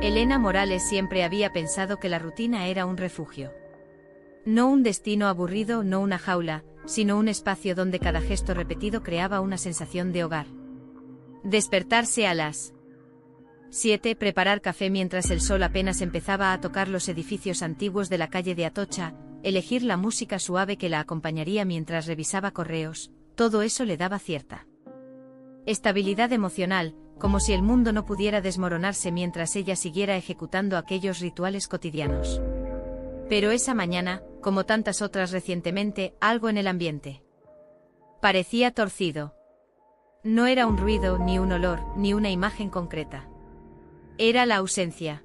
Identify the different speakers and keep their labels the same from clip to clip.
Speaker 1: Elena Morales siempre había pensado que la rutina era un refugio. No un destino aburrido, no una jaula, sino un espacio donde cada gesto repetido creaba una sensación de hogar. Despertarse a las 7, preparar café mientras el sol apenas empezaba a tocar los edificios antiguos de la calle de Atocha, elegir la música suave que la acompañaría mientras revisaba correos, todo eso le daba cierta estabilidad emocional, como si el mundo no pudiera desmoronarse mientras ella siguiera ejecutando aquellos rituales cotidianos. Pero esa mañana, como tantas otras recientemente, algo en el ambiente parecía torcido. No era un ruido, ni un olor, ni una imagen concreta. Era la ausencia.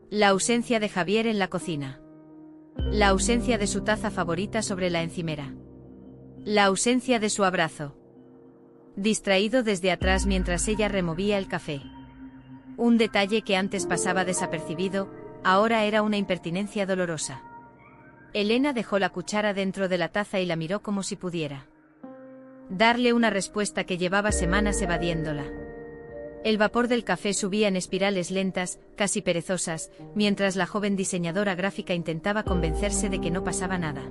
Speaker 1: La ausencia de Javier en la cocina. La ausencia de su taza favorita sobre la encimera. La ausencia de su abrazo. Distraído desde atrás mientras ella removía el café. Un detalle que antes pasaba desapercibido, ahora era una impertinencia dolorosa. Elena dejó la cuchara dentro de la taza y la miró como si pudiera darle una respuesta que llevaba semanas evadiéndola. El vapor del café subía en espirales lentas, casi perezosas, mientras la joven diseñadora gráfica intentaba convencerse de que no pasaba nada.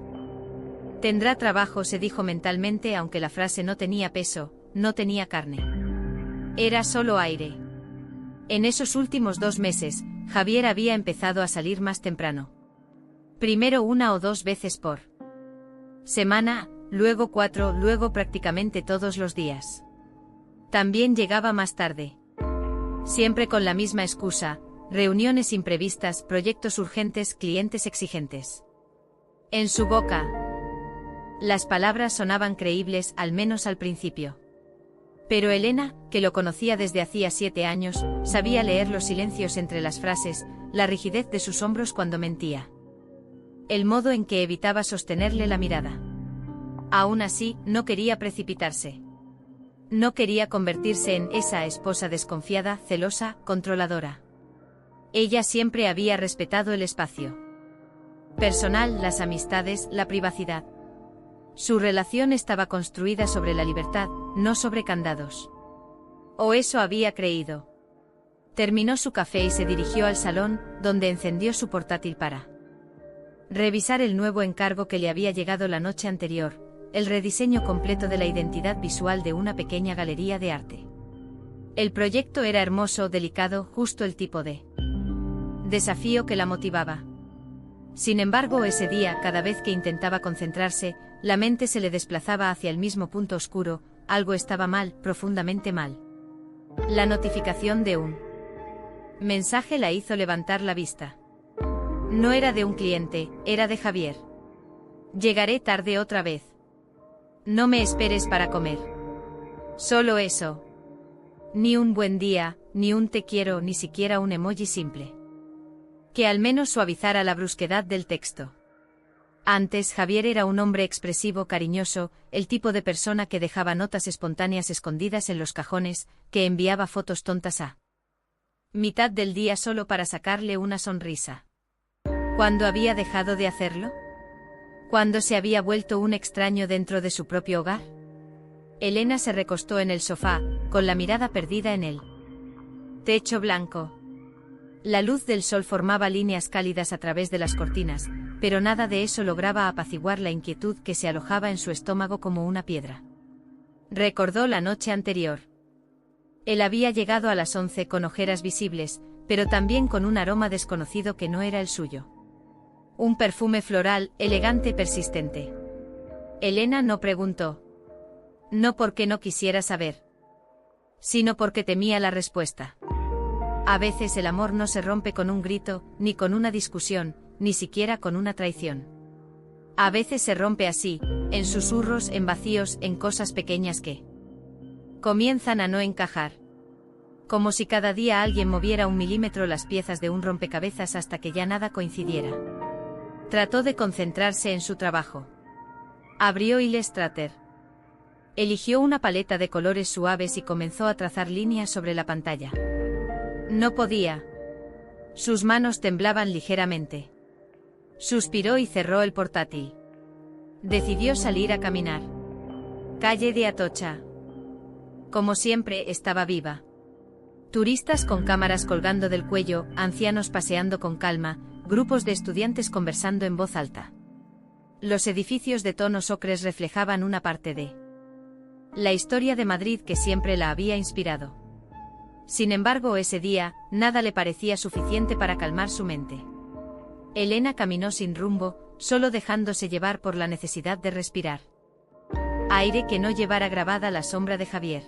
Speaker 1: Tendrá trabajo, se dijo mentalmente, aunque la frase no tenía peso, no tenía carne. Era solo aire. En esos últimos 2 meses, Javier había empezado a salir más temprano. Primero 1 o 2 veces por semana, luego 4, luego prácticamente todos los días. También llegaba más tarde. Siempre con la misma excusa: reuniones imprevistas, proyectos urgentes, clientes exigentes. En su boca, las palabras sonaban creíbles, al menos al principio. Pero Elena, que lo conocía desde hacía 7 años, sabía leer los silencios entre las frases, la rigidez de sus hombros cuando mentía. El modo en que evitaba sostenerle la mirada. Aún así, no quería precipitarse. No quería convertirse en esa esposa desconfiada, celosa, controladora. Ella siempre había respetado el espacio personal, las amistades, la privacidad. Su relación estaba construida sobre la libertad, no sobre candados. O eso había creído. Terminó su café y se dirigió al salón, donde encendió su portátil para revisar el nuevo encargo que le había llegado la noche anterior, el rediseño completo de la identidad visual de una pequeña galería de arte. El proyecto era hermoso, delicado, justo el tipo de desafío que la motivaba. Sin embargo, ese día, cada vez que intentaba concentrarse, la mente se le desplazaba hacia el mismo punto oscuro, algo estaba mal, profundamente mal. La notificación de un mensaje la hizo levantar la vista. No era de un cliente, era de Javier. Llegaré tarde otra vez. No me esperes para comer. Solo eso. Ni un buen día, ni un te quiero, ni siquiera un emoji simple. Que al menos suavizara la brusquedad del texto. Antes, Javier era un hombre expresivo, cariñoso, el tipo de persona que dejaba notas espontáneas escondidas en los cajones, que enviaba fotos tontas a mitad del día solo para sacarle una sonrisa. ¿Cuándo había dejado de hacerlo? ¿Cuándo se había vuelto un extraño dentro de su propio hogar? Elena se recostó en el sofá, con la mirada perdida en el techo blanco. La luz del sol formaba líneas cálidas a través de las cortinas, pero nada de eso lograba apaciguar la inquietud que se alojaba en su estómago como una piedra. Recordó la noche anterior. Él había llegado a las 11 con ojeras visibles, pero también con un aroma desconocido que no era el suyo. Un perfume floral, elegante, persistente. Elena no preguntó. No porque no quisiera saber, sino porque temía la respuesta. A veces el amor no se rompe con un grito, ni con una discusión, ni siquiera con una traición. A veces se rompe así, en susurros, en vacíos, en cosas pequeñas que comienzan a no encajar. Como si cada día alguien moviera 1 milímetro las piezas de un rompecabezas hasta que ya nada coincidiera. Trató de concentrarse en su trabajo. Abrió Illustrator. Eligió una paleta de colores suaves y comenzó a trazar líneas sobre la pantalla. No podía. Sus manos temblaban ligeramente. Suspiró y cerró el portátil. Decidió salir a caminar. Calle de Atocha. Como siempre, estaba viva. Turistas con cámaras colgando del cuello, ancianos paseando con calma, grupos de estudiantes conversando en voz alta. Los edificios de tonos ocres reflejaban una parte de la historia de Madrid que siempre la había inspirado. Sin embargo, ese día, nada le parecía suficiente para calmar su mente. Elena caminó sin rumbo, solo dejándose llevar por la necesidad de respirar aire que no llevara grabada la sombra de Javier.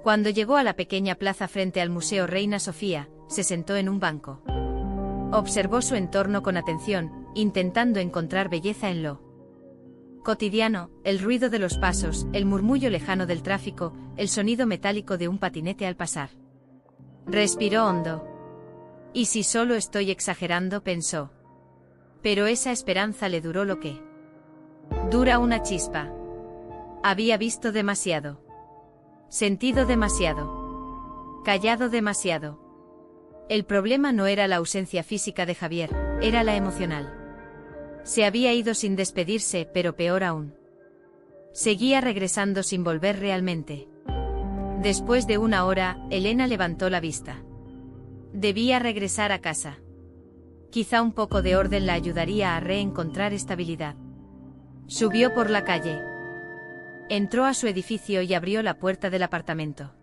Speaker 1: Cuando llegó a la pequeña plaza frente al Museo Reina Sofía, se sentó en un banco. Observó su entorno con atención, intentando encontrar belleza en lo cotidiano, el ruido de los pasos, el murmullo lejano del tráfico, el sonido metálico de un patinete al pasar. Respiró hondo. ¿Y si solo estoy exagerando?, pensó. Pero esa esperanza le duró lo que dura una chispa. Había visto demasiado. Sentido demasiado. Callado demasiado. El problema no era la ausencia física de Javier, era la emocional. Se había ido sin despedirse, pero peor aún. Seguía regresando sin volver realmente. Después de una hora, Elena levantó la vista. Debía regresar a casa. Quizá un poco de orden la ayudaría a reencontrar estabilidad. Subió por la calle. Entró a su edificio y abrió la puerta del apartamento.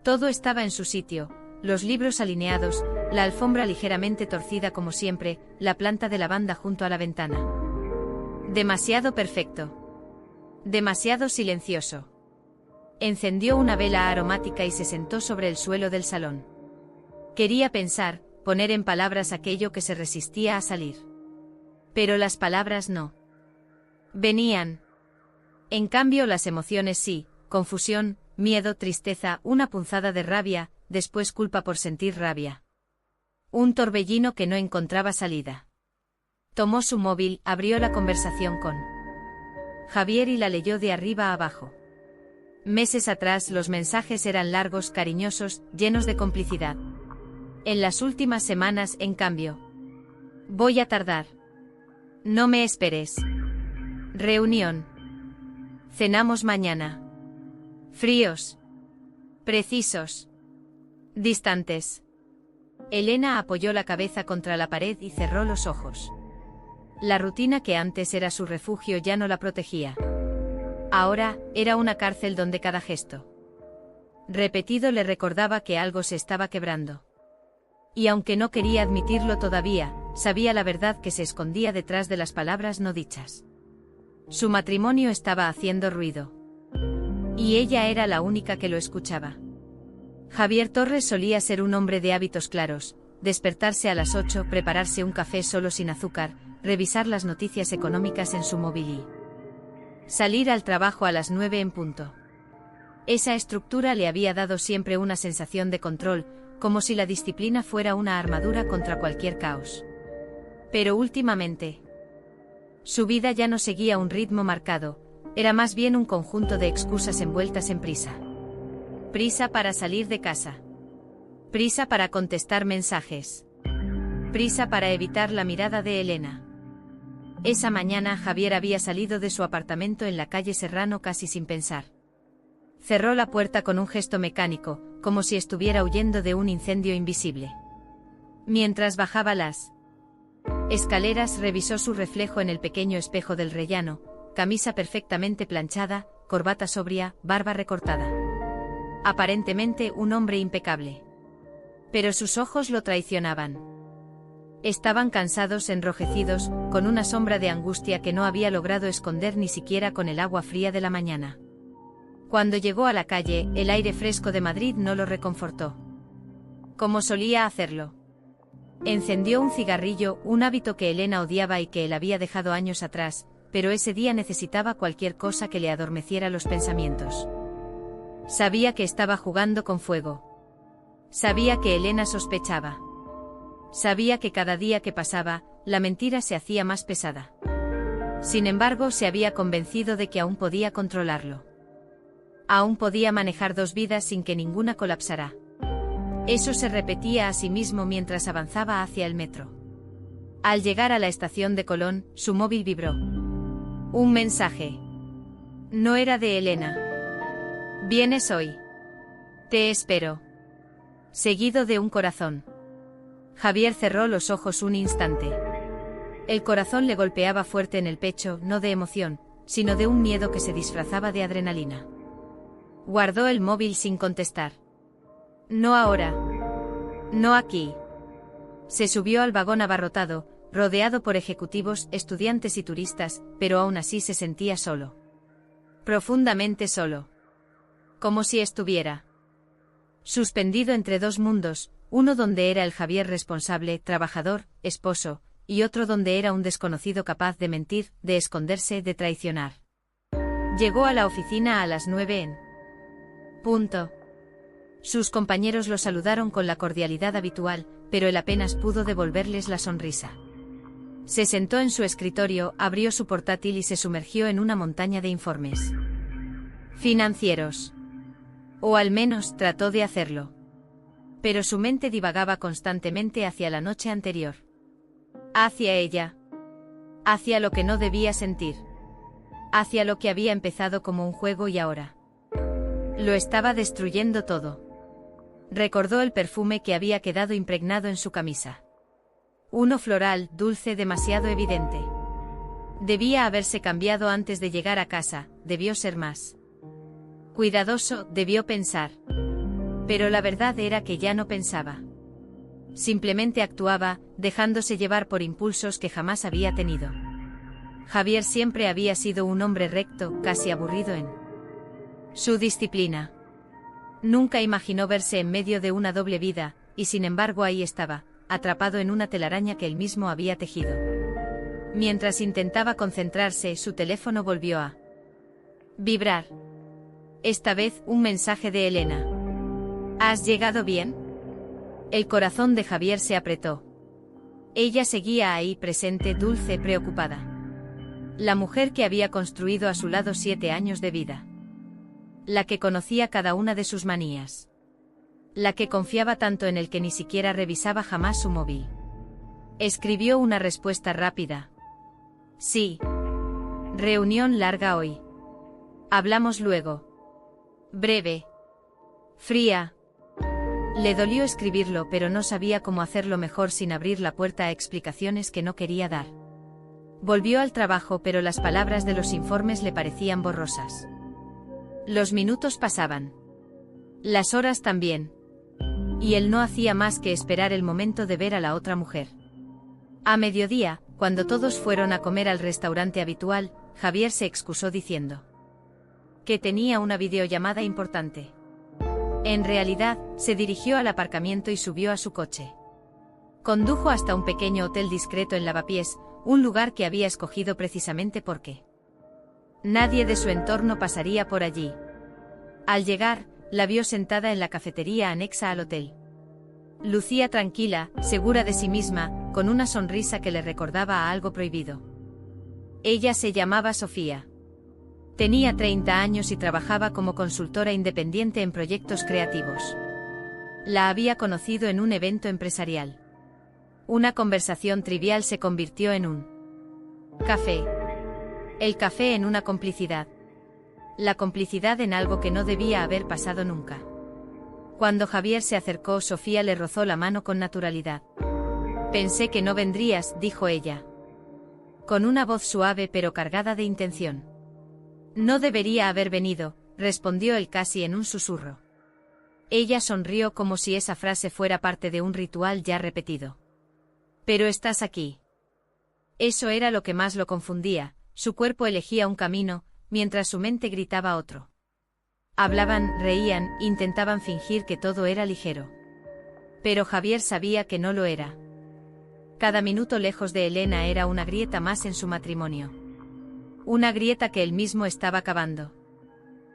Speaker 1: Todo estaba en su sitio, los libros alineados, la alfombra ligeramente torcida como siempre, la planta de lavanda junto a la ventana. Demasiado perfecto. Demasiado silencioso. Encendió una vela aromática y se sentó sobre el suelo del salón. Quería pensar, poner en palabras aquello que se resistía a salir. Pero las palabras no venían. En cambio las emociones sí, confusión, miedo, tristeza, una punzada de rabia, después culpa por sentir rabia. Un torbellino que no encontraba salida. Tomó su móvil, abrió la conversación con Javier y la leyó de arriba a abajo. Meses atrás los mensajes eran largos, cariñosos, llenos de complicidad. En las últimas semanas, en cambio. Voy a tardar. No me esperes. Reunión. Cenamos mañana. Fríos. Precisos. Distantes. Elena apoyó la cabeza contra la pared y cerró los ojos. La rutina que antes era su refugio ya no la protegía. Ahora, era una cárcel donde cada gesto repetido le recordaba que algo se estaba quebrando. Y aunque no quería admitirlo todavía, sabía la verdad que se escondía detrás de las palabras no dichas. Su matrimonio estaba haciendo ruido. Y ella era la única que lo escuchaba. Javier Torres solía ser un hombre de hábitos claros, despertarse a las 8, prepararse un café solo sin azúcar, revisar las noticias económicas en su móvil y salir al trabajo a las 9 en punto. Esa estructura le había dado siempre una sensación de control, como si la disciplina fuera una armadura contra cualquier caos. Pero últimamente, su vida ya no seguía un ritmo marcado, era más bien un conjunto de excusas envueltas en prisa. Prisa para salir de casa. Prisa para contestar mensajes. Prisa para evitar la mirada de Elena. Esa mañana Javier había salido de su apartamento en la calle Serrano casi sin pensar. Cerró la puerta con un gesto mecánico, como si estuviera huyendo de un incendio invisible. Mientras bajaba las escaleras revisó su reflejo en el pequeño espejo del rellano, camisa perfectamente planchada, corbata sobria, barba recortada. Aparentemente un hombre impecable. Pero sus ojos lo traicionaban. Estaban cansados, enrojecidos, con una sombra de angustia que no había logrado esconder ni siquiera con el agua fría de la mañana. Cuando llegó a la calle, el aire fresco de Madrid no lo reconfortó. Como solía hacerlo. Encendió un cigarrillo, un hábito que Elena odiaba y que él había dejado años atrás, pero ese día necesitaba cualquier cosa que le adormeciera los pensamientos. Sabía que estaba jugando con fuego. Sabía que Elena sospechaba. Sabía que cada día que pasaba, la mentira se hacía más pesada. Sin embargo, se había convencido de que aún podía controlarlo. Aún podía manejar dos vidas sin que ninguna colapsara. Eso se repetía a sí mismo mientras avanzaba hacia el metro. Al llegar a la estación de Colón, su móvil vibró. Un mensaje. No era de Elena. ¿Vienes hoy? Te espero. seguido de un corazón. Javier cerró los ojos un instante. El corazón le golpeaba fuerte en el pecho, no de emoción, sino de un miedo que se disfrazaba de adrenalina. Guardó el móvil sin contestar. No ahora. No aquí. Se subió al vagón abarrotado, rodeado por ejecutivos, estudiantes y turistas, pero aún así se sentía solo. Profundamente solo. Como si estuviera suspendido entre dos mundos, uno donde era el Javier responsable, trabajador, esposo, y otro donde era un desconocido capaz de mentir, de esconderse, de traicionar. Llegó a la oficina a las 9 en punto. Sus compañeros lo saludaron con la cordialidad habitual, pero él apenas pudo devolverles la sonrisa. Se sentó en su escritorio, abrió su portátil y se sumergió en una montaña de informes financieros. O al menos trató de hacerlo. Pero su mente divagaba constantemente hacia la noche anterior. Hacia ella. Hacia lo que no debía sentir. Hacia lo que había empezado como un juego y ahora lo estaba destruyendo todo. Recordó el perfume que había quedado impregnado en su camisa. Uno floral, dulce, demasiado evidente. Debía haberse cambiado antes de llegar a casa, debió ser más cuidadoso, debió pensar. Pero la verdad era que ya no pensaba. Simplemente actuaba, dejándose llevar por impulsos que jamás había tenido. Javier siempre había sido un hombre recto, casi aburrido en su disciplina. Nunca imaginó verse en medio de una doble vida, y sin embargo ahí estaba, atrapado en una telaraña que él mismo había tejido. Mientras intentaba concentrarse, su teléfono volvió a vibrar. Esta vez, un mensaje de Elena. ¿Has llegado bien? El corazón de Javier se apretó. Ella seguía ahí presente, dulce, preocupada. La mujer que había construido a su lado 7 años de vida. La que conocía cada una de sus manías. La que confiaba tanto en él que ni siquiera revisaba jamás su móvil. Escribió una respuesta rápida. Sí. Reunión larga hoy. Hablamos luego. Breve. Fría. Le dolió escribirlo, pero no sabía cómo hacerlo mejor sin abrir la puerta a explicaciones que no quería dar. Volvió al trabajo, pero las palabras de los informes le parecían borrosas. Los minutos pasaban. Las horas también. Y él no hacía más que esperar el momento de ver a la otra mujer. A mediodía, cuando todos fueron a comer al restaurante habitual, Javier se excusó diciendo que tenía una videollamada importante. En realidad, se dirigió al aparcamiento y subió a su coche. Condujo hasta un pequeño hotel discreto en Lavapiés, un lugar que había escogido precisamente porque nadie de su entorno pasaría por allí. Al llegar, la vio sentada en la cafetería anexa al hotel. Lucía tranquila, segura de sí misma, con una sonrisa que le recordaba a algo prohibido. Ella se llamaba Sofía. Tenía 30 años y trabajaba como consultora independiente en proyectos creativos. La había conocido en un evento empresarial. Una conversación trivial se convirtió en un café. El café en una complicidad. La complicidad en algo que no debía haber pasado nunca. Cuando Javier se acercó, Sofía le rozó la mano con naturalidad. Pensé que no vendrías, dijo ella. Con una voz suave pero cargada de intención. No debería haber venido, respondió él casi en un susurro. Ella sonrió como si esa frase fuera parte de un ritual ya repetido. Pero estás aquí. Eso era lo que más lo confundía, su cuerpo elegía un camino, mientras su mente gritaba otro. Hablaban, reían, intentaban fingir que todo era ligero. Pero Javier sabía que no lo era. Cada minuto lejos de Elena era una grieta más en su matrimonio. Una grieta que él mismo estaba cavando.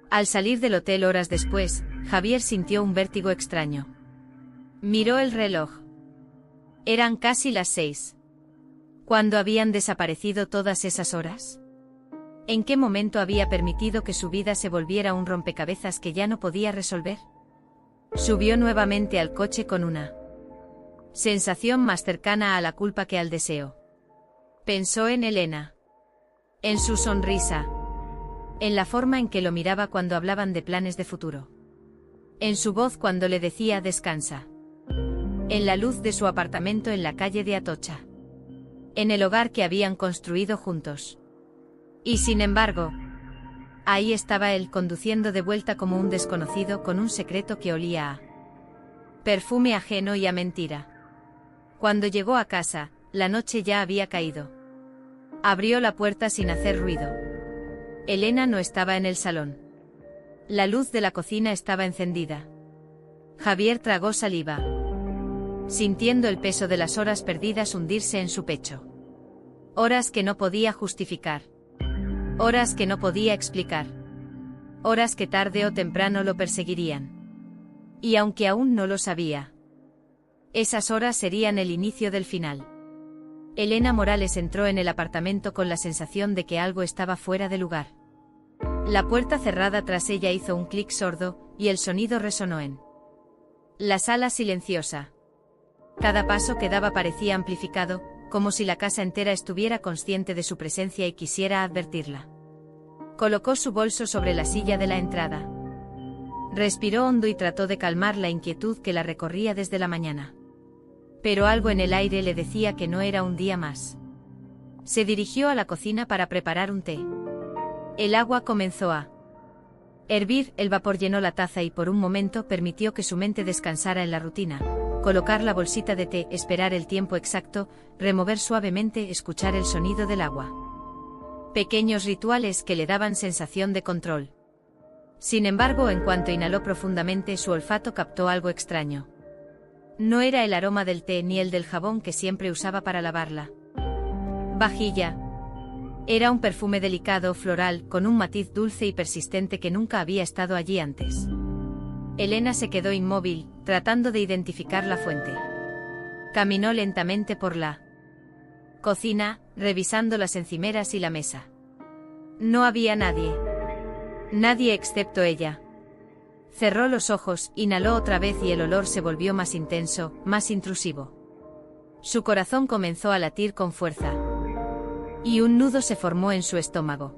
Speaker 1: Al salir del hotel horas después, Javier sintió un vértigo extraño. Miró el reloj. Eran casi las 6. ¿Cuándo habían desaparecido todas esas horas? ¿En qué momento había permitido que su vida se volviera un rompecabezas que ya no podía resolver? Subió nuevamente al coche con una sensación más cercana a la culpa que al deseo. Pensó en Elena. En su sonrisa. En la forma en que lo miraba cuando hablaban de planes de futuro. en su voz cuando le decía descansa. En la luz de su apartamento en la calle de Atocha. En el hogar que habían construido juntos. Y sin embargo, ahí estaba él conduciendo de vuelta como un desconocido con un secreto que olía a perfume ajeno y a mentira. Cuando llegó a casa, la noche ya había caído. Abrió la puerta sin hacer ruido. Elena no estaba en el salón. La luz de la cocina estaba encendida. Javier tragó saliva, sintiendo el peso de las horas perdidas hundirse en su pecho. Horas que no podía justificar. Horas que no podía explicar. Horas que tarde o temprano lo perseguirían. Y aunque aún no lo sabía, esas horas serían el inicio del final. Elena Morales entró en el apartamento con la sensación de que algo estaba fuera de lugar. La puerta cerrada tras ella hizo un clic sordo, y el sonido resonó en la sala silenciosa. Cada paso que daba parecía amplificado, como si la casa entera estuviera consciente de su presencia y quisiera advertirla. Colocó su bolso sobre la silla de la entrada. Respiró hondo y trató de calmar la inquietud que la recorría desde la mañana. Pero algo en el aire le decía que no era un día más. Se dirigió a la cocina para preparar un té. El agua comenzó a hervir, el vapor llenó la taza y por un momento permitió que su mente descansara en la rutina. Colocar la bolsita de té, esperar el tiempo exacto, remover suavemente, escuchar el sonido del agua. Pequeños rituales que le daban sensación de control. Sin embargo, en cuanto inhaló profundamente, su olfato captó algo extraño. No era el aroma del té ni el del jabón que siempre usaba para lavarla vajilla. Era un perfume delicado, floral, con un matiz dulce y persistente que nunca había estado allí antes. Elena se quedó inmóvil, tratando de identificar la fuente. Caminó lentamente por la cocina, revisando las encimeras y la mesa. No había nadie. Nadie excepto ella. Cerró los ojos, inhaló otra vez y el olor se volvió más intenso, más intrusivo. Su corazón comenzó a latir con fuerza. Y un nudo se formó en su estómago.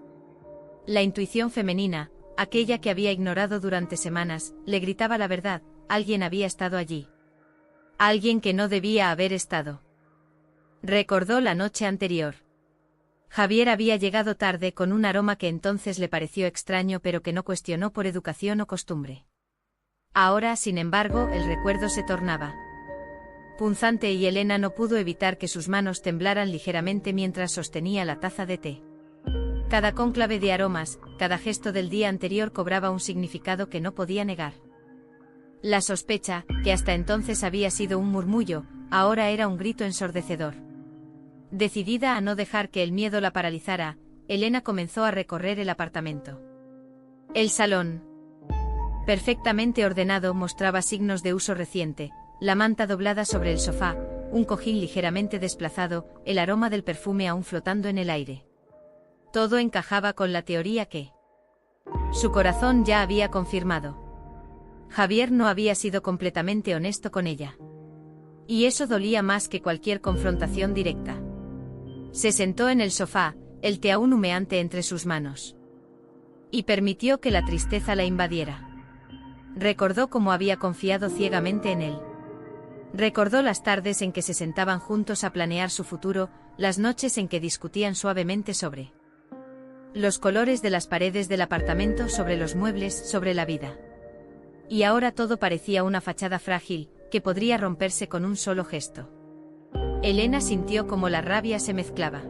Speaker 1: La intuición femenina, aquella que había ignorado durante semanas, le gritaba la verdad: alguien había estado allí. Alguien que no debía haber estado. Recordó la noche anterior. Javier había llegado tarde con un aroma que entonces le pareció extraño pero que no cuestionó por educación o costumbre. Ahora, sin embargo, el recuerdo se tornaba punzante y Elena no pudo evitar que sus manos temblaran ligeramente mientras sostenía la taza de té. Cada cónclave de aromas, cada gesto del día anterior cobraba un significado que no podía negar. La sospecha, que hasta entonces había sido un murmullo, ahora era un grito ensordecedor. Decidida a no dejar que el miedo la paralizara, Elena comenzó a recorrer el apartamento. El salón, perfectamente ordenado, mostraba signos de uso reciente: la manta doblada sobre el sofá, un cojín ligeramente desplazado, el aroma del perfume aún flotando en el aire. Todo encajaba con la teoría que su corazón ya había confirmado. Javier no había sido completamente honesto con ella. Y eso dolía más que cualquier confrontación directa. Se sentó en el sofá, el té aún humeante entre sus manos. Y permitió que la tristeza la invadiera. Recordó cómo había confiado ciegamente en él. Recordó las tardes en que se sentaban juntos a planear su futuro, las noches en que discutían suavemente sobre los colores de las paredes del apartamento, sobre los muebles, sobre la vida. Y ahora todo parecía una fachada frágil, que podría romperse con un solo gesto. Elena sintió cómo la rabia se mezclaba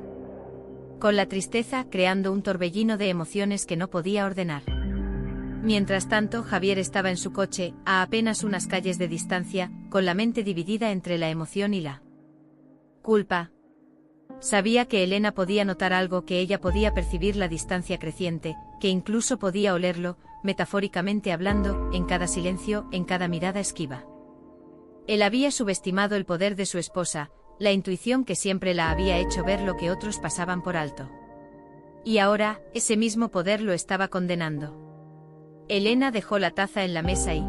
Speaker 1: con la tristeza, creando un torbellino de emociones que no podía ordenar. Mientras tanto, Javier estaba en su coche, a apenas unas calles de distancia, con la mente dividida entre la emoción y la culpa. Sabía que Elena podía notar algo, que ella podía percibir la distancia creciente, que incluso podía olerlo, metafóricamente hablando, en cada silencio, en cada mirada esquiva. Él había subestimado el poder de su esposa, la intuición que siempre la había hecho ver lo que otros pasaban por alto. Y ahora, ese mismo poder lo estaba condenando. Elena dejó la taza en la mesa y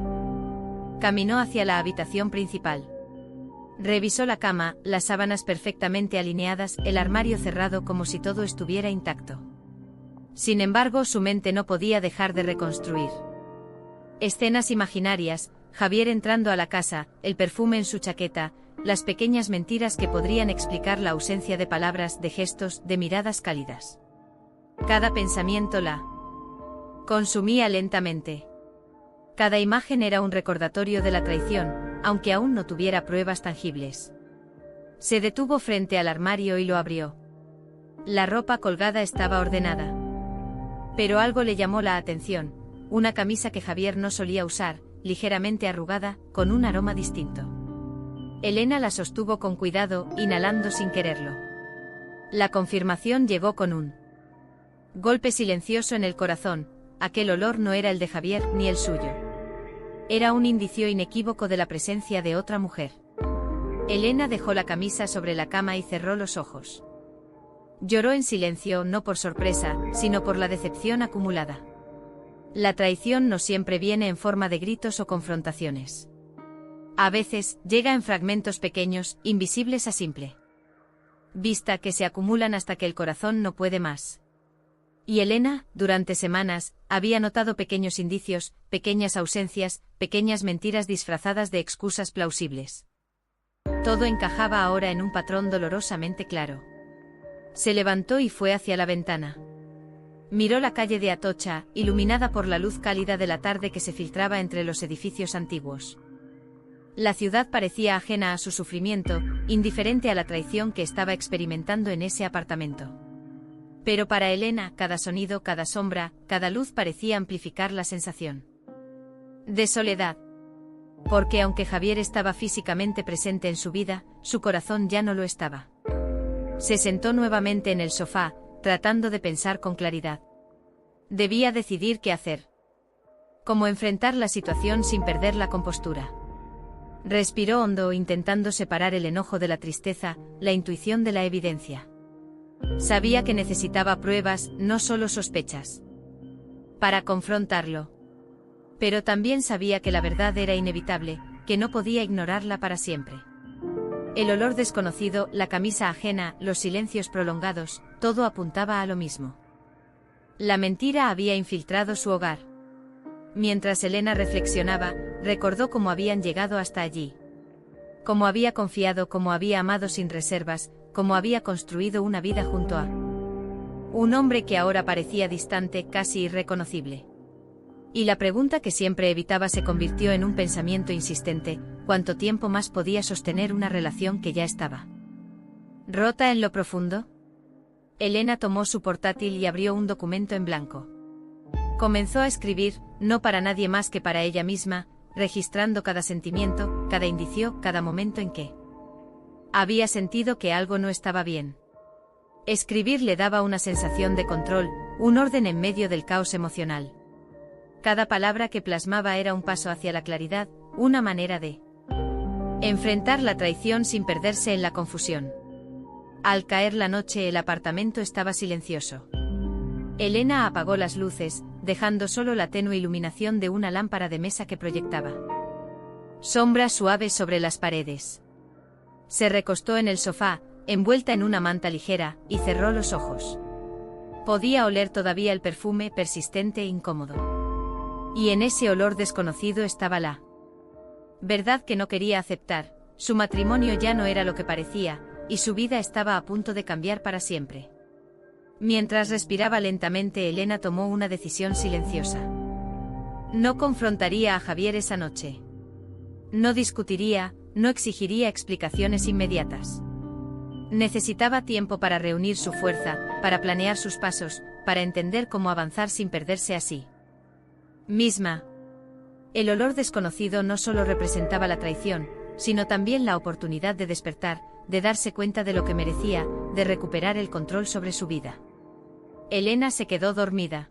Speaker 1: caminó hacia la habitación principal. Revisó la cama, las sábanas perfectamente alineadas, el armario cerrado como si todo estuviera intacto. Sin embargo, su mente no podía dejar de reconstruir Escenas imaginarias, Javier entrando a la casa, el perfume en su chaqueta, las pequeñas mentiras que podrían explicar la ausencia de palabras, de gestos, de miradas cálidas. Cada pensamiento la consumía lentamente. Cada imagen era un recordatorio de la traición, aunque aún no tuviera pruebas tangibles. Se detuvo frente al armario y lo abrió. La ropa colgada estaba ordenada. Pero algo le llamó la atención, una camisa que Javier no solía usar, ligeramente arrugada, con un aroma distinto. Elena la sostuvo con cuidado, inhalando sin quererlo. La confirmación llegó con un golpe silencioso en el corazón. Aquel olor no era el de Javier ni el suyo. Era un indicio inequívoco de la presencia de otra mujer. Elena dejó la camisa sobre la cama y cerró los ojos. Lloró en silencio, no por sorpresa, sino por la decepción acumulada. La traición no siempre viene en forma de gritos o confrontaciones. A veces, llega en fragmentos pequeños, invisibles a simple vista, que se acumulan hasta que el corazón no puede más. Y Elena, durante semanas, había notado pequeños indicios, pequeñas ausencias, pequeñas mentiras disfrazadas de excusas plausibles. Todo encajaba ahora en un patrón dolorosamente claro. Se levantó y fue hacia la ventana. Miró la calle de Atocha, iluminada por la luz cálida de la tarde que se filtraba entre los edificios antiguos. La ciudad parecía ajena a su sufrimiento, indiferente a la traición que estaba experimentando en ese apartamento. Pero para Elena, cada sonido, cada sombra, cada luz parecía amplificar la sensación de soledad. Porque aunque Javier estaba físicamente presente en su vida, su corazón ya no lo estaba. Se sentó nuevamente en el sofá, tratando de pensar con claridad. Debía decidir qué hacer. Cómo enfrentar la situación sin perder la compostura. Respiró hondo, intentando separar el enojo de la tristeza, la intuición de la evidencia. Sabía que necesitaba pruebas, no solo sospechas, para confrontarlo. Pero también sabía que la verdad era inevitable, que no podía ignorarla para siempre. El olor desconocido, la camisa ajena, los silencios prolongados, todo apuntaba a lo mismo. La mentira había infiltrado su hogar. Mientras Elena reflexionaba, recordó cómo habían llegado hasta allí. Cómo había confiado, cómo había amado sin reservas, cómo había construido una vida junto a un hombre que ahora parecía distante, casi irreconocible. Y la pregunta que siempre evitaba se convirtió en un pensamiento insistente: ¿cuánto tiempo más podía sostener una relación que ya estaba rota en lo profundo? Elena tomó su portátil y abrió un documento en blanco. Comenzó a escribir, no para nadie más que para ella misma, registrando cada sentimiento, cada indicio, cada momento en que había sentido que algo no estaba bien. Escribir le daba una sensación de control, un orden en medio del caos emocional. Cada palabra que plasmaba era un paso hacia la claridad, una manera de enfrentar la traición sin perderse en la confusión. Al caer la noche, el apartamento estaba silencioso. Elena apagó las luces, dejando solo la tenue iluminación de una lámpara de mesa que proyectaba sombras suaves sobre las paredes. Se recostó en el sofá, envuelta en una manta ligera, y cerró los ojos. Podía oler todavía el perfume, persistente e incómodo. Y en ese olor desconocido estaba la verdad que no quería aceptar: su matrimonio ya no era lo que parecía, y su vida estaba a punto de cambiar para siempre. Mientras respiraba lentamente, Elena tomó una decisión silenciosa. No confrontaría a Javier esa noche. No discutiría, no exigiría explicaciones inmediatas. Necesitaba tiempo para reunir su fuerza, para planear sus pasos, para entender cómo avanzar sin perderse a sí misma. El olor desconocido no solo representaba la traición, sino también la oportunidad de despertar, de darse cuenta de lo que merecía, de recuperar el control sobre su vida. Elena se quedó dormida,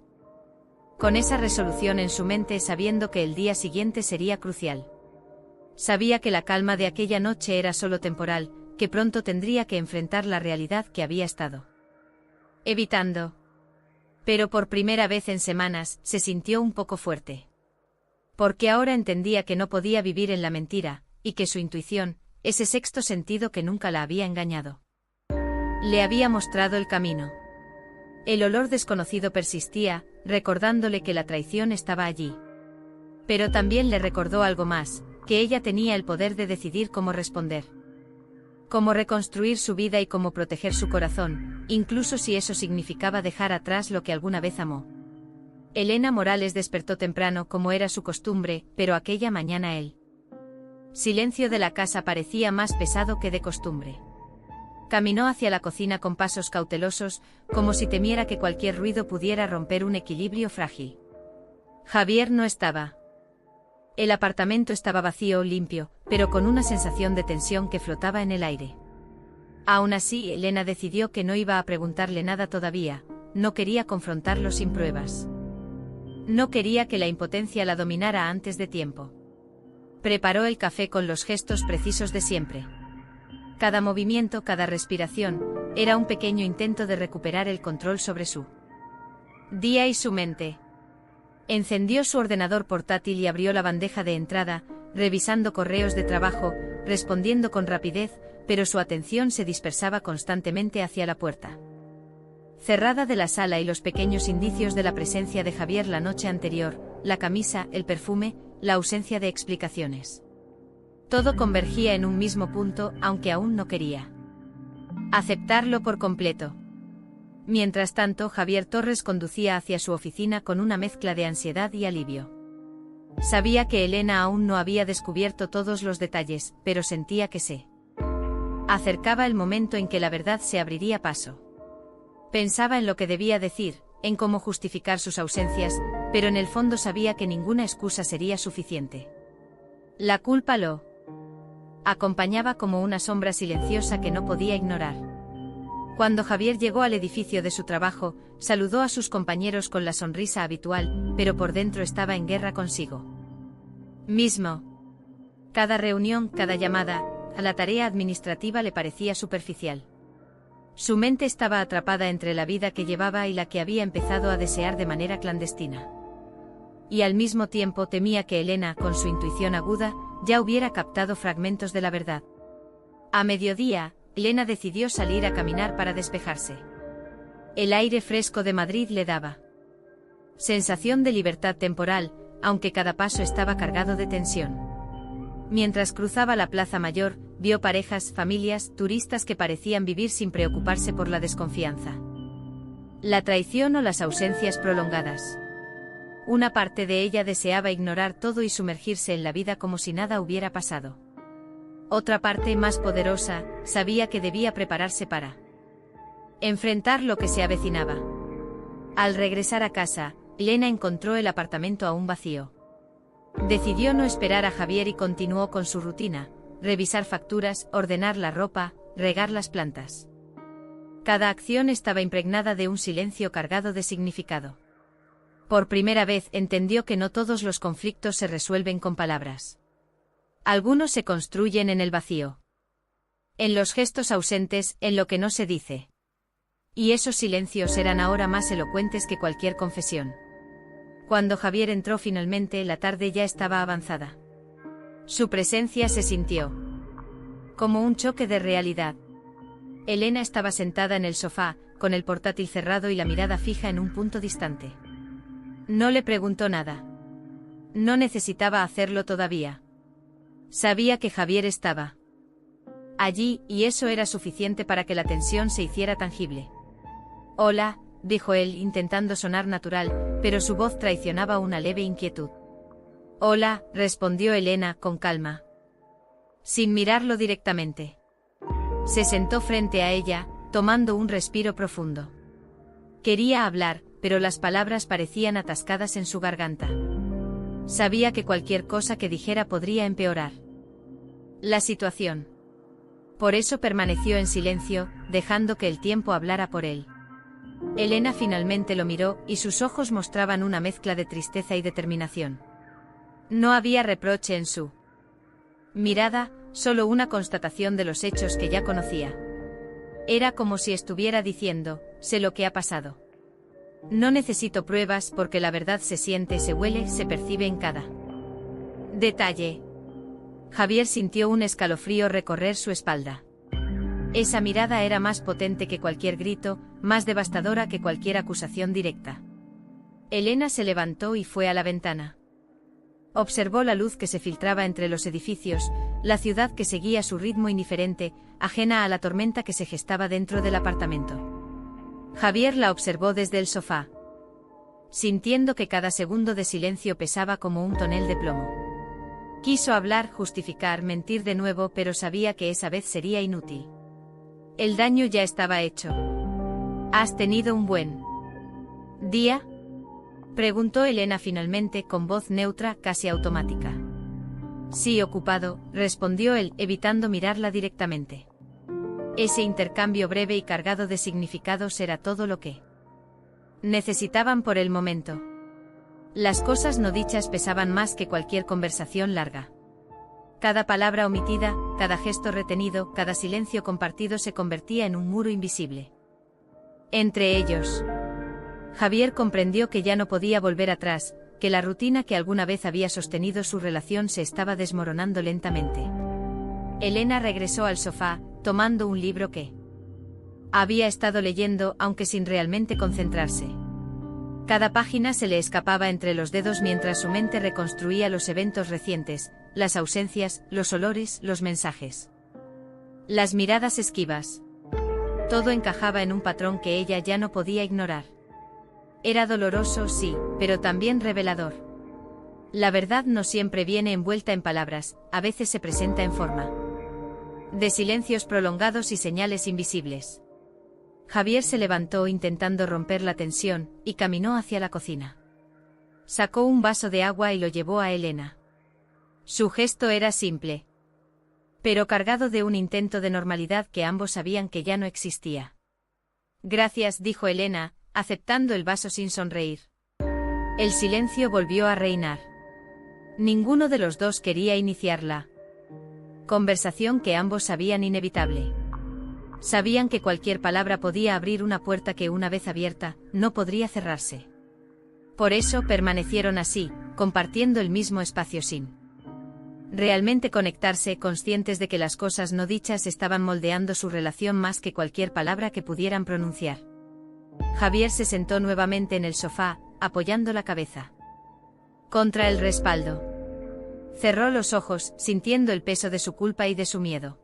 Speaker 1: con esa resolución en su mente, sabiendo que el día siguiente sería crucial. Sabía que la calma de aquella noche era solo temporal, que pronto tendría que enfrentar la realidad que había estado evitando. Pero por primera vez en semanas, se sintió un poco fuerte. Porque ahora entendía que no podía vivir en la mentira, y que su intuición, ese sexto sentido que nunca la había engañado, le había mostrado el camino. El olor desconocido persistía, recordándole que la traición estaba allí. Pero también le recordó algo más, que ella tenía el poder de decidir cómo responder. Cómo reconstruir su vida y cómo proteger su corazón, incluso si eso significaba dejar atrás lo que alguna vez amó. Elena Morales despertó temprano como era su costumbre, pero aquella mañana el silencio de la casa parecía más pesado que de costumbre. Caminó hacia la cocina con pasos cautelosos, como si temiera que cualquier ruido pudiera romper un equilibrio frágil. Javier no estaba. El apartamento estaba vacío, limpio, pero con una sensación de tensión que flotaba en el aire. Aún así, Elena decidió que no iba a preguntarle nada todavía, no quería confrontarlo sin pruebas. No quería que la impotencia la dominara antes de tiempo. Preparó el café con los gestos precisos de siempre. Cada movimiento, cada respiración, era un pequeño intento de recuperar el control sobre su día y su mente. Encendió su ordenador portátil y abrió la bandeja de entrada, revisando correos de trabajo, respondiendo con rapidez, pero su atención se dispersaba constantemente hacia la puerta cerrada de la sala y los pequeños indicios de la presencia de Javier la noche anterior, la camisa, el perfume, la ausencia de explicaciones. Todo convergía en un mismo punto, aunque aún no quería aceptarlo por completo. Mientras tanto, Javier Torres conducía hacia su oficina con una mezcla de ansiedad y alivio. Sabía que Elena aún no había descubierto todos los detalles, pero sentía que se acercaba el momento en que la verdad se abriría paso. Pensaba en lo que debía decir, en cómo justificar sus ausencias, pero en el fondo sabía que ninguna excusa sería suficiente. La culpa lo acompañaba como una sombra silenciosa que no podía ignorar. Cuando Javier llegó al edificio de su trabajo, saludó a sus compañeros con la sonrisa habitual, pero por dentro estaba en guerra consigo mismo. Cada reunión, cada llamada, a la tarea administrativa le parecía superficial. Su mente estaba atrapada entre la vida que llevaba y la que había empezado a desear de manera clandestina. Y al mismo tiempo temía que Elena, con su intuición aguda, ya hubiera captado fragmentos de la verdad. A mediodía, Elena decidió salir a caminar para despejarse. El aire fresco de Madrid le daba sensación de libertad temporal, aunque cada paso estaba cargado de tensión. Mientras cruzaba la Plaza Mayor, vio parejas, familias, turistas que parecían vivir sin preocuparse por la desconfianza, la traición o las ausencias prolongadas. Una parte de ella deseaba ignorar todo y sumergirse en la vida como si nada hubiera pasado. Otra parte, más poderosa, sabía que debía prepararse para enfrentar lo que se avecinaba. Al regresar a casa, Elena encontró el apartamento aún vacío. Decidió no esperar a Javier y continuó con su rutina: revisar facturas, ordenar la ropa, regar las plantas. Cada acción estaba impregnada de un silencio cargado de significado. Por primera vez entendió que no todos los conflictos se resuelven con palabras. Algunos se construyen en el vacío. En los gestos ausentes, en lo que no se dice. Y esos silencios eran ahora más elocuentes que cualquier confesión. Cuando Javier entró finalmente, la tarde ya estaba avanzada. Su presencia se sintió como un choque de realidad. Elena estaba sentada en el sofá, con el portátil cerrado y la mirada fija en un punto distante. No le preguntó nada. No necesitaba hacerlo todavía. Sabía que Javier estaba allí, y eso era suficiente para que la tensión se hiciera tangible. «Hola», dijo él intentando sonar natural, pero su voz traicionaba una leve inquietud. «Hola», respondió Elena con calma, sin mirarlo directamente. Se sentó frente a ella, tomando un respiro profundo. Quería hablar, pero las palabras parecían atascadas en su garganta. Sabía que cualquier cosa que dijera podría empeorar la situación. Por eso permaneció en silencio, dejando que el tiempo hablara por él. Elena finalmente lo miró, y sus ojos mostraban una mezcla de tristeza y determinación. No había reproche en su mirada, solo una constatación de los hechos que ya conocía. Era como si estuviera diciendo: sé lo que ha pasado. No necesito pruebas porque la verdad se siente, se huele, se percibe en cada detalle. Javier sintió un escalofrío recorrer su espalda. Esa mirada era más potente que cualquier grito, más devastadora que cualquier acusación directa. Elena se levantó y fue a la ventana. Observó la luz que se filtraba entre los edificios, la ciudad que seguía su ritmo indiferente, ajena a la tormenta que se gestaba dentro del apartamento. Javier la observó desde el sofá, sintiendo que cada segundo de silencio pesaba como un tonel de plomo. Quiso hablar, justificar, mentir de nuevo, pero sabía que esa vez sería inútil. El daño ya estaba hecho. ¿Has tenido un buen día?, preguntó Elena finalmente con voz neutra, casi automática. Sí, ocupado, respondió él, evitando mirarla directamente. Ese intercambio breve y cargado de significados era todo lo que necesitaban por el momento. Las cosas no dichas pesaban más que cualquier conversación larga. Cada palabra omitida, cada gesto retenido, cada silencio compartido se convertía en un muro invisible entre ellos. Javier comprendió que ya no podía volver atrás, que la rutina que alguna vez había sostenido su relación se estaba desmoronando lentamente. Elena regresó al sofá, tomando un libro que había estado leyendo, aunque sin realmente concentrarse. Cada página se le escapaba entre los dedos mientras su mente reconstruía los eventos recientes, las ausencias, los olores, los mensajes. Las miradas esquivas. Todo encajaba en un patrón que ella ya no podía ignorar. Era doloroso, sí, pero también revelador. La verdad no siempre viene envuelta en palabras, a veces se presenta en forma de silencios prolongados y señales invisibles. Javier se levantó intentando romper la tensión, y caminó hacia la cocina. Sacó un vaso de agua y lo llevó a Elena. Su gesto era simple, pero cargado de un intento de normalidad que ambos sabían que ya no existía. Gracias, dijo Elena, aceptando el vaso sin sonreír. El silencio volvió a reinar. Ninguno de los dos quería iniciar la conversación que ambos sabían inevitable. Sabían que cualquier palabra podía abrir una puerta que una vez abierta, no podría cerrarse. Por eso permanecieron así, compartiendo el mismo espacio sin realmente conectarse, conscientes de que las cosas no dichas estaban moldeando su relación más que cualquier palabra que pudieran pronunciar. Javier se sentó nuevamente en el sofá, apoyando la cabeza contra el respaldo. Cerró los ojos, sintiendo el peso de su culpa y de su miedo.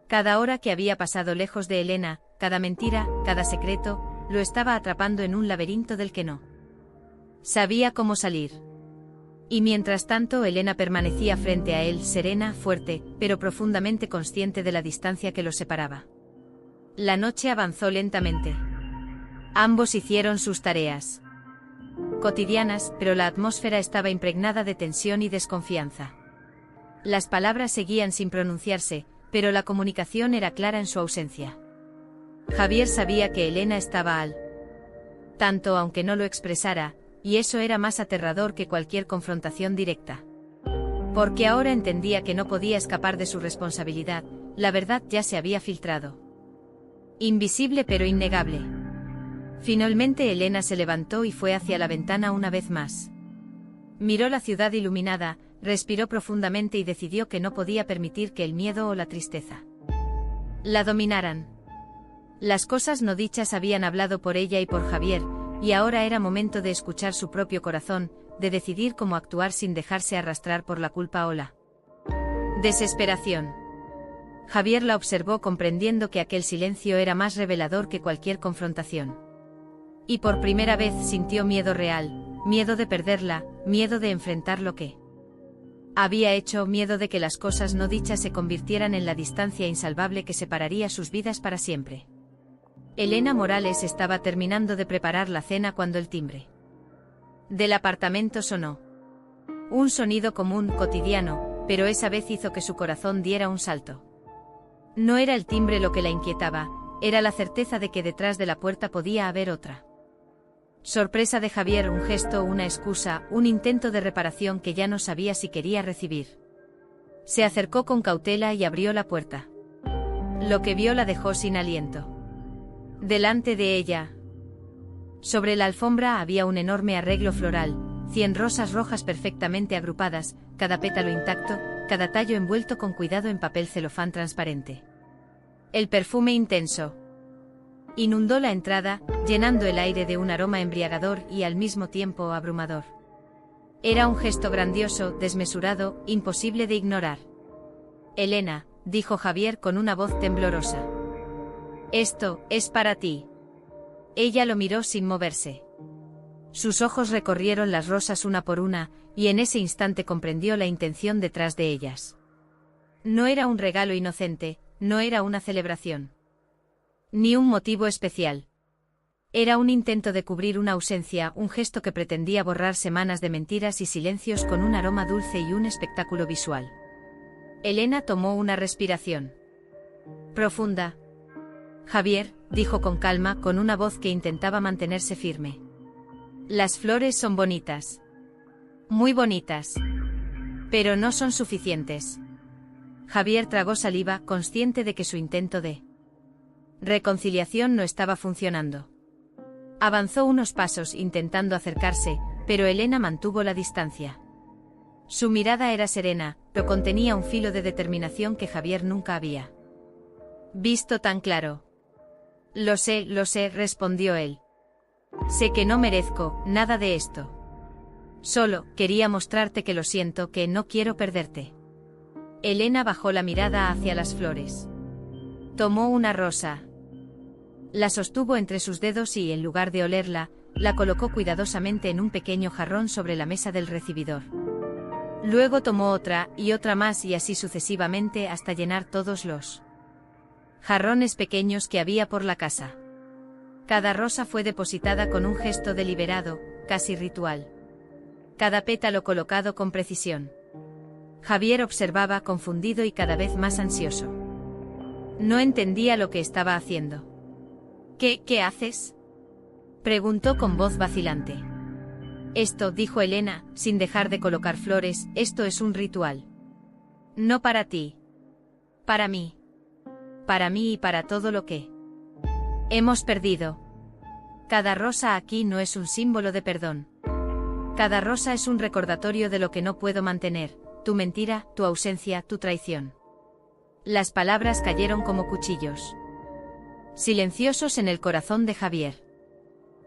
Speaker 1: Cada hora que había pasado lejos de Elena, cada mentira, cada secreto, lo estaba atrapando en un laberinto del que no sabía cómo salir. Y mientras tanto Elena permanecía frente a él, serena, fuerte, pero profundamente consciente de la distancia que los separaba. La noche avanzó lentamente. Ambos hicieron sus tareas cotidianas, pero la atmósfera estaba impregnada de tensión y desconfianza. Las palabras seguían sin pronunciarse, pero la comunicación era clara en su ausencia. Javier sabía que Elena estaba al tanto aunque no lo expresara, y eso era más aterrador que cualquier confrontación directa. Porque ahora entendía que no podía escapar de su responsabilidad, la verdad ya se había filtrado. Invisible pero innegable. Finalmente Elena se levantó y fue hacia la ventana una vez más. Miró la ciudad iluminada, respiró profundamente y decidió que no podía permitir que el miedo o la tristeza la dominaran. Las cosas no dichas habían hablado por ella y por Javier, y ahora era momento de escuchar su propio corazón, de decidir cómo actuar sin dejarse arrastrar por la culpa o la desesperación. Javier la observó comprendiendo que aquel silencio era más revelador que cualquier confrontación. Y por primera vez sintió miedo real, miedo de perderla, miedo de enfrentar lo que había hecho, miedo de que las cosas no dichas se convirtieran en la distancia insalvable que separaría sus vidas para siempre. Elena Morales estaba terminando de preparar la cena cuando el timbre del apartamento sonó. Un sonido común, cotidiano, pero esa vez hizo que su corazón diera un salto. No era el timbre lo que la inquietaba, era la certeza de que detrás de la puerta podía haber otra. Sorpresa de Javier, un gesto, una excusa, un intento de reparación que ya no sabía si quería recibir. Se acercó con cautela y abrió la puerta. Lo que vio la dejó sin aliento. Delante de ella, sobre la alfombra había un enorme arreglo floral, 100 rosas rojas perfectamente agrupadas, cada pétalo intacto, cada tallo envuelto con cuidado en papel celofán transparente. El perfume intenso inundó la entrada, llenando el aire de un aroma embriagador y al mismo tiempo abrumador. Era un gesto grandioso, desmesurado, imposible de ignorar. Elena, dijo Javier con una voz temblorosa. Esto es para ti. Ella lo miró sin moverse. Sus ojos recorrieron las rosas una por una, y en ese instante comprendió la intención detrás de ellas. No era un regalo inocente, no era una celebración. Ni un motivo especial. Era un intento de cubrir una ausencia, un gesto que pretendía borrar semanas de mentiras y silencios con un aroma dulce y un espectáculo visual. Elena tomó una respiración profunda. Javier, dijo con calma, con una voz que intentaba mantenerse firme. Las flores son bonitas. Muy bonitas. Pero no son suficientes. Javier tragó saliva, consciente de que su intento de reconciliación no estaba funcionando. Avanzó unos pasos intentando acercarse, pero Elena mantuvo la distancia. Su mirada era serena, pero contenía un filo de determinación que Javier nunca había visto tan claro. Lo sé, respondió él. Sé que no merezco nada de esto. Solo quería mostrarte que lo siento, que no quiero perderte. Elena bajó la mirada hacia las flores. Tomó una rosa. La sostuvo entre sus dedos y, en lugar de olerla, la colocó cuidadosamente en un pequeño jarrón sobre la mesa del recibidor. Luego tomó otra, y otra más, y así sucesivamente hasta llenar todos los jarrones pequeños que había por la casa. Cada rosa fue depositada con un gesto deliberado, casi ritual. Cada pétalo colocado con precisión. Javier observaba confundido y cada vez más ansioso. No entendía lo que estaba haciendo. ¿Qué haces?, preguntó con voz vacilante. Esto, dijo Elena, sin dejar de colocar flores, esto es un ritual. No para ti. Para mí. Para mí y para todo lo que hemos perdido. Cada rosa aquí no es un símbolo de perdón. Cada rosa es un recordatorio de lo que no puedo mantener, tu mentira, tu ausencia, tu traición. Las palabras cayeron como cuchillos silenciosos en el corazón de Javier.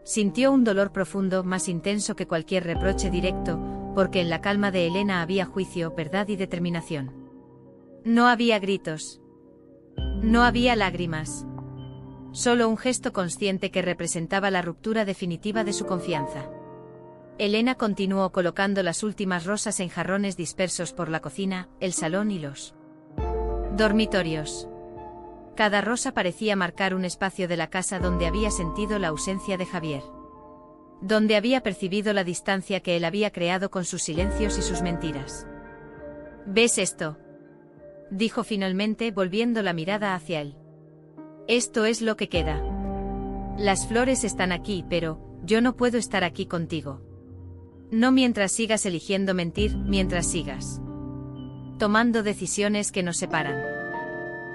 Speaker 1: Sintió un dolor profundo, más intenso que cualquier reproche directo, porque en la calma de Elena había juicio, verdad y determinación. No había gritos. No había lágrimas. Solo un gesto consciente que representaba la ruptura definitiva de su confianza. Elena continuó colocando las últimas rosas en jarrones dispersos por la cocina, el salón y los dormitorios. Cada rosa parecía marcar un espacio de la casa donde había sentido la ausencia de Javier. Donde había percibido la distancia que él había creado con sus silencios y sus mentiras. ¿Ves esto?, dijo finalmente, volviendo la mirada hacia él. Esto es lo que queda. Las flores están aquí, pero yo no puedo estar aquí contigo. No mientras sigas eligiendo mentir, mientras sigas tomando decisiones que nos separan.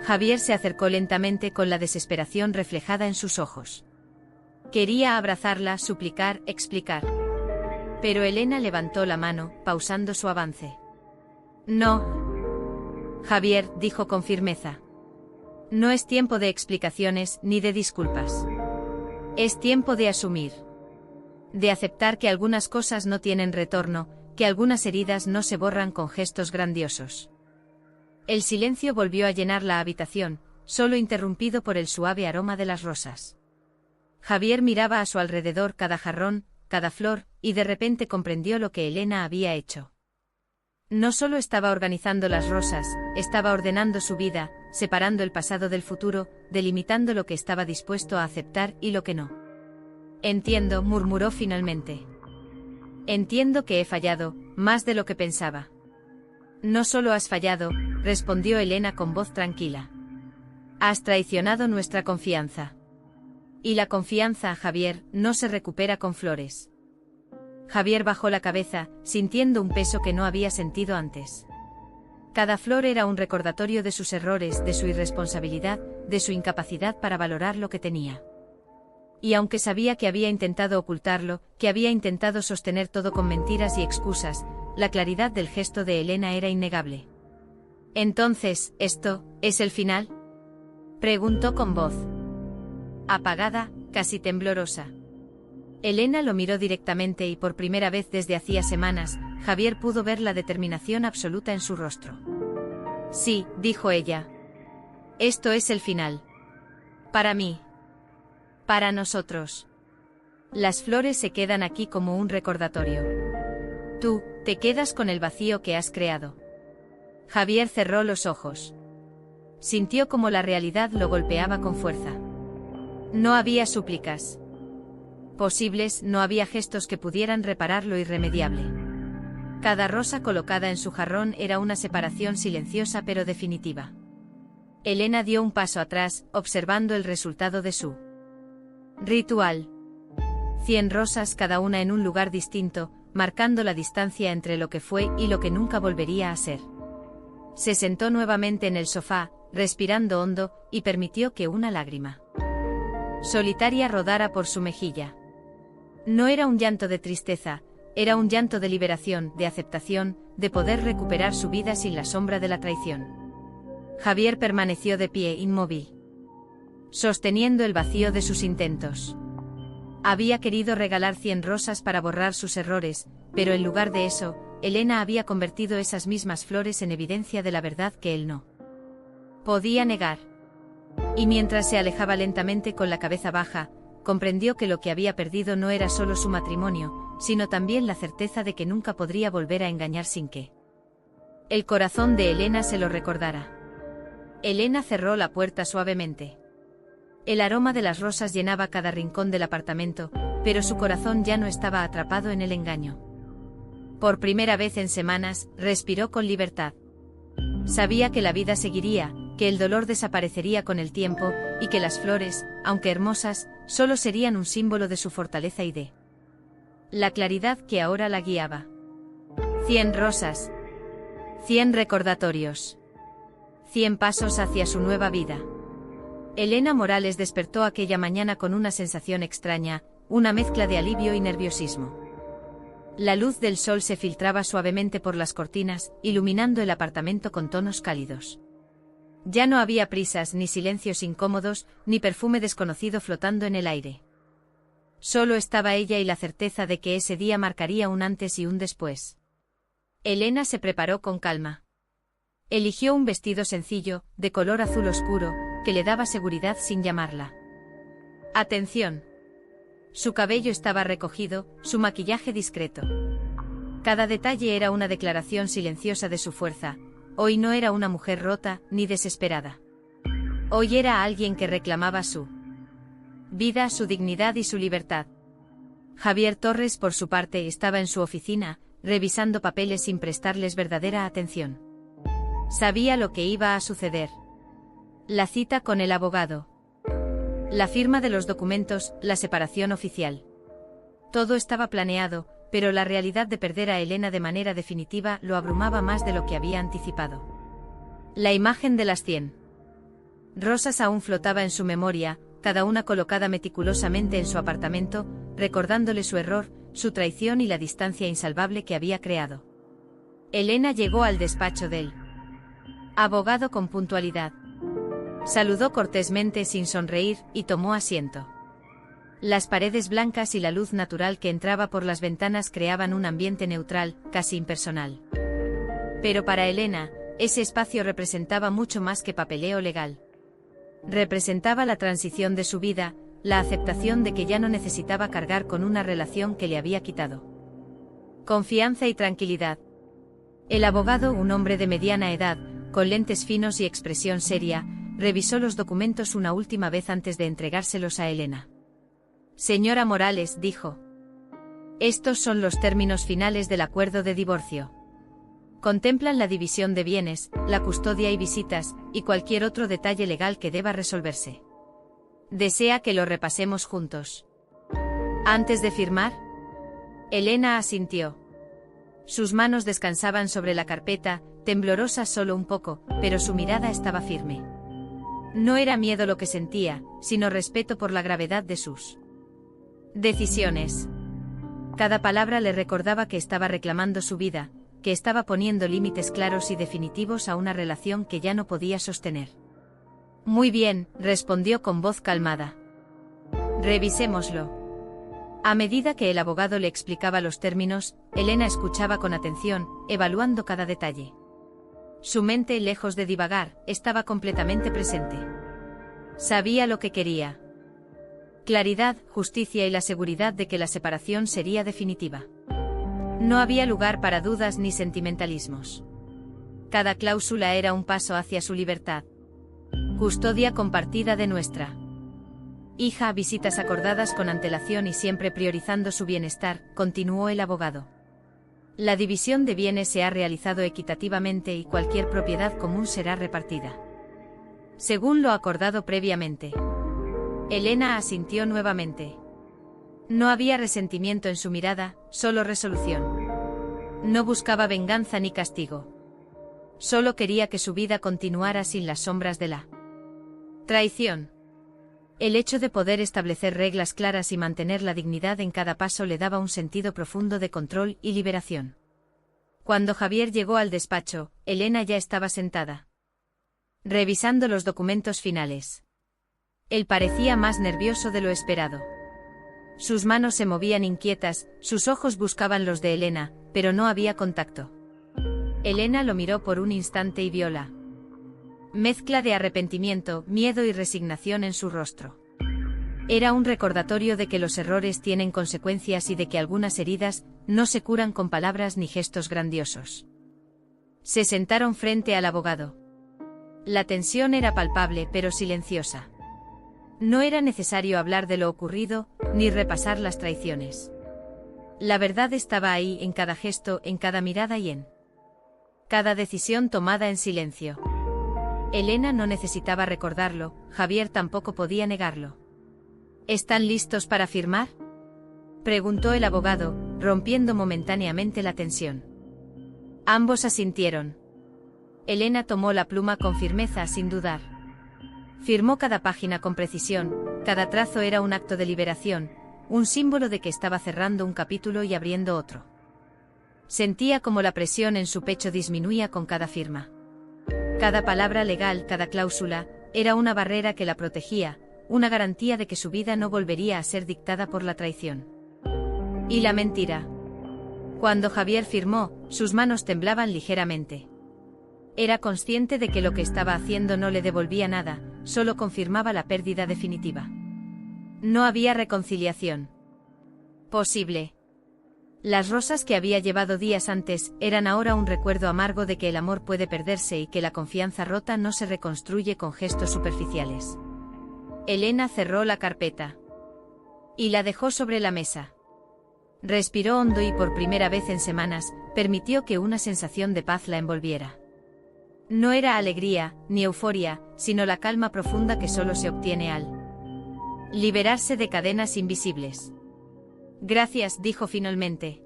Speaker 1: Javier se acercó lentamente con la desesperación reflejada en sus ojos. Quería abrazarla, suplicar, explicar. Pero Elena levantó la mano, pausando su avance. No. Javier, dijo con firmeza. No es tiempo de explicaciones ni de disculpas. Es tiempo de asumir. De aceptar que algunas cosas no tienen retorno, que algunas heridas no se borran con gestos grandiosos. El silencio volvió a llenar la habitación, solo interrumpido por el suave aroma de las rosas. Javier miraba a su alrededor cada jarrón, cada flor, y de repente comprendió lo que Elena había hecho. No solo estaba organizando las rosas, estaba ordenando su vida, separando el pasado del futuro, delimitando lo que estaba dispuesto a aceptar y lo que no. Entiendo, murmuró finalmente. Entiendo que he fallado, más de lo que pensaba. No solo has fallado, respondió Elena con voz tranquila. Has traicionado nuestra confianza. Y la confianza, Javier, no se recupera con flores. Javier bajó la cabeza, sintiendo un peso que no había sentido antes. Cada flor era un recordatorio de sus errores, de su irresponsabilidad, de su incapacidad para valorar lo que tenía. Y aunque sabía que había intentado ocultarlo, que había intentado sostener todo con mentiras y excusas, la claridad del gesto de Elena era innegable. Entonces, ¿esto es el final?, preguntó con voz apagada, casi temblorosa. Elena lo miró directamente y por primera vez desde hacía semanas, Javier pudo ver la determinación absoluta en su rostro. Sí, dijo ella. Esto es el final. Para mí. Para nosotros. Las flores se quedan aquí como un recordatorio. Tú, te quedas con el vacío que has creado. Javier cerró los ojos. Sintió como la realidad lo golpeaba con fuerza. No había súplicas posibles, no había gestos que pudieran reparar lo irremediable. Cada rosa colocada en su jarrón era una separación silenciosa pero definitiva. Elena dio un paso atrás, observando el resultado de su ritual. 100 rosas cada una en un lugar distinto, marcando la distancia entre lo que fue y lo que nunca volvería a ser. Se sentó nuevamente en el sofá, respirando hondo, y permitió que una lágrima solitaria rodara por su mejilla. No era un llanto de tristeza, era un llanto de liberación, de aceptación, de poder recuperar su vida sin la sombra de la traición. Javier permaneció de pie, inmóvil, sosteniendo el vacío de sus intentos. Había querido regalar 100 rosas para borrar sus errores, pero en lugar de eso, Elena había convertido esas mismas flores en evidencia de la verdad que él no podía negar. Y mientras se alejaba lentamente con la cabeza baja, comprendió que lo que había perdido no era solo su matrimonio, sino también la certeza de que nunca podría volver a engañar sin que el corazón de Elena se lo recordara. Elena cerró la puerta suavemente. El aroma de las rosas llenaba cada rincón del apartamento, pero su corazón ya no estaba atrapado en el engaño. Por primera vez en semanas, respiró con libertad. Sabía que la vida seguiría, que el dolor desaparecería con el tiempo, y que las flores, aunque hermosas, solo serían un símbolo de su fortaleza y de la claridad que ahora la guiaba. 100 rosas. 100 recordatorios. 100 pasos hacia su nueva vida. Elena Morales despertó aquella mañana con una sensación extraña, una mezcla de alivio y nerviosismo. La luz del sol se filtraba suavemente por las cortinas, iluminando el apartamento con tonos cálidos. Ya no había prisas, ni silencios incómodos, ni perfume desconocido flotando en el aire. Solo estaba ella y la certeza de que ese día marcaría un antes y un después. Elena se preparó con calma. Eligió un vestido sencillo, de color azul oscuro, que le daba seguridad sin llamarla atención. Su cabello estaba recogido, su maquillaje discreto. Cada detalle era una declaración silenciosa de su fuerza. Hoy no era una mujer rota, ni desesperada. Hoy era alguien que reclamaba su vida, su dignidad y su libertad. Javier Torres, por su parte, estaba en su oficina, revisando papeles sin prestarles verdadera atención. Sabía lo que iba a suceder. La cita con el abogado. La firma de los documentos, la separación oficial. Todo estaba planeado, pero la realidad de perder a Elena de manera definitiva lo abrumaba más de lo que había anticipado. La imagen de las 100 rosas aún flotaba en su memoria, cada una colocada meticulosamente en su apartamento, recordándole su error, su traición y la distancia insalvable que había creado. Elena llegó al despacho del abogado con puntualidad. Saludó cortésmente sin sonreír, y tomó asiento. Las paredes blancas y la luz natural que entraba por las ventanas creaban un ambiente neutral, casi impersonal. Pero para Elena, ese espacio representaba mucho más que papeleo legal. Representaba la transición de su vida, la aceptación de que ya no necesitaba cargar con una relación que le había quitado confianza y tranquilidad. El abogado, un hombre de mediana edad, con lentes finos y expresión seria, revisó los documentos una última vez antes de entregárselos a Elena. Señora Morales, dijo. Estos son los términos finales del acuerdo de divorcio. Contemplan la división de bienes, la custodia y visitas, y cualquier otro detalle legal que deba resolverse. ¿Desea que lo repasemos juntos? Antes de firmar? Elena asintió. Sus manos descansaban sobre la carpeta, temblorosas solo un poco, pero su mirada estaba firme. No era miedo lo que sentía, sino respeto por la gravedad de sus decisiones. Cada palabra le recordaba que estaba reclamando su vida, que estaba poniendo límites claros y definitivos a una relación que ya no podía sostener. Muy bien, respondió con voz calmada. Revisémoslo. A medida que el abogado le explicaba los términos, Elena escuchaba con atención, evaluando cada detalle. Su mente, lejos de divagar, estaba completamente presente. Sabía lo que quería. Claridad, justicia y la seguridad de que la separación sería definitiva. No había lugar para dudas ni sentimentalismos. Cada cláusula era un paso hacia su libertad. Custodia compartida de nuestra hija, visitas acordadas con antelación y siempre priorizando su bienestar, continuó el abogado. La división de bienes se ha realizado equitativamente y cualquier propiedad común será repartida según lo acordado previamente. Elena asintió nuevamente. No había resentimiento en su mirada, solo resolución. No buscaba venganza ni castigo. Solo quería que su vida continuara sin las sombras de la traición. El hecho de poder establecer reglas claras y mantener la dignidad en cada paso le daba un sentido profundo de control y liberación. Cuando Javier llegó al despacho, Elena ya estaba sentada, revisando los documentos finales. Él parecía más nervioso de lo esperado. Sus manos se movían inquietas, sus ojos buscaban los de Elena, pero no había contacto. Elena lo miró por un instante y vio la mezcla de arrepentimiento, miedo y resignación en su rostro. Era un recordatorio de que los errores tienen consecuencias y de que algunas heridas no se curan con palabras ni gestos grandiosos. Se sentaron frente al abogado. La tensión era palpable pero silenciosa. No era necesario hablar de lo ocurrido, ni repasar las traiciones. La verdad estaba ahí, en cada gesto, en cada mirada y en cada decisión tomada en silencio. Elena no necesitaba recordarlo, Javier tampoco podía negarlo. ¿Están listos para firmar?, preguntó el abogado, rompiendo momentáneamente la tensión. Ambos asintieron. Elena tomó la pluma con firmeza, sin dudar. Firmó cada página con precisión, cada trazo era un acto de liberación, un símbolo de que estaba cerrando un capítulo y abriendo otro. Sentía como la presión en su pecho disminuía con cada firma. Cada palabra legal, cada cláusula, era una barrera que la protegía, una garantía de que su vida no volvería a ser dictada por la traición y la mentira. Cuando Javier firmó, sus manos temblaban ligeramente. Era consciente de que lo que estaba haciendo no le devolvía nada, solo confirmaba la pérdida definitiva. No había reconciliación posible. Las rosas que había llevado días antes eran ahora un recuerdo amargo de que el amor puede perderse y que la confianza rota no se reconstruye con gestos superficiales. Elena cerró la carpeta y la dejó sobre la mesa. Respiró hondo y por primera vez en semanas, permitió que una sensación de paz la envolviera. No era alegría, ni euforia, sino la calma profunda que solo se obtiene al liberarse de cadenas invisibles. Gracias, dijo finalmente.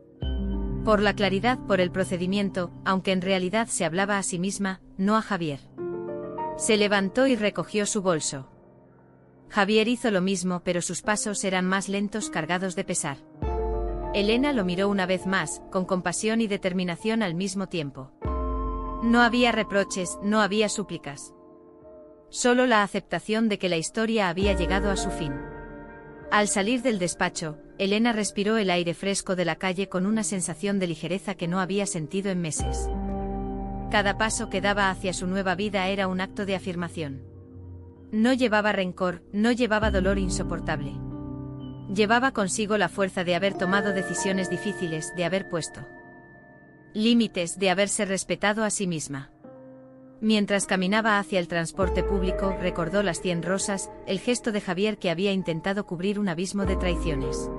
Speaker 1: Por la claridad, por el procedimiento, aunque en realidad se hablaba a sí misma, no a Javier. Se levantó y recogió su bolso. Javier hizo lo mismo, pero sus pasos eran más lentos, cargados de pesar. Elena lo miró una vez más, con compasión y determinación al mismo tiempo. No había reproches, no había súplicas. Solo la aceptación de que la historia había llegado a su fin. Al salir del despacho, Elena respiró el aire fresco de la calle con una sensación de ligereza que no había sentido en meses. Cada paso que daba hacia su nueva vida era un acto de afirmación. No llevaba rencor, no llevaba dolor insoportable. Llevaba consigo la fuerza de haber tomado decisiones difíciles, de haber puesto límites, de haberse respetado a sí misma. Mientras caminaba hacia el transporte público, recordó las 100 rosas, el gesto de Javier que había intentado cubrir un abismo de traiciones.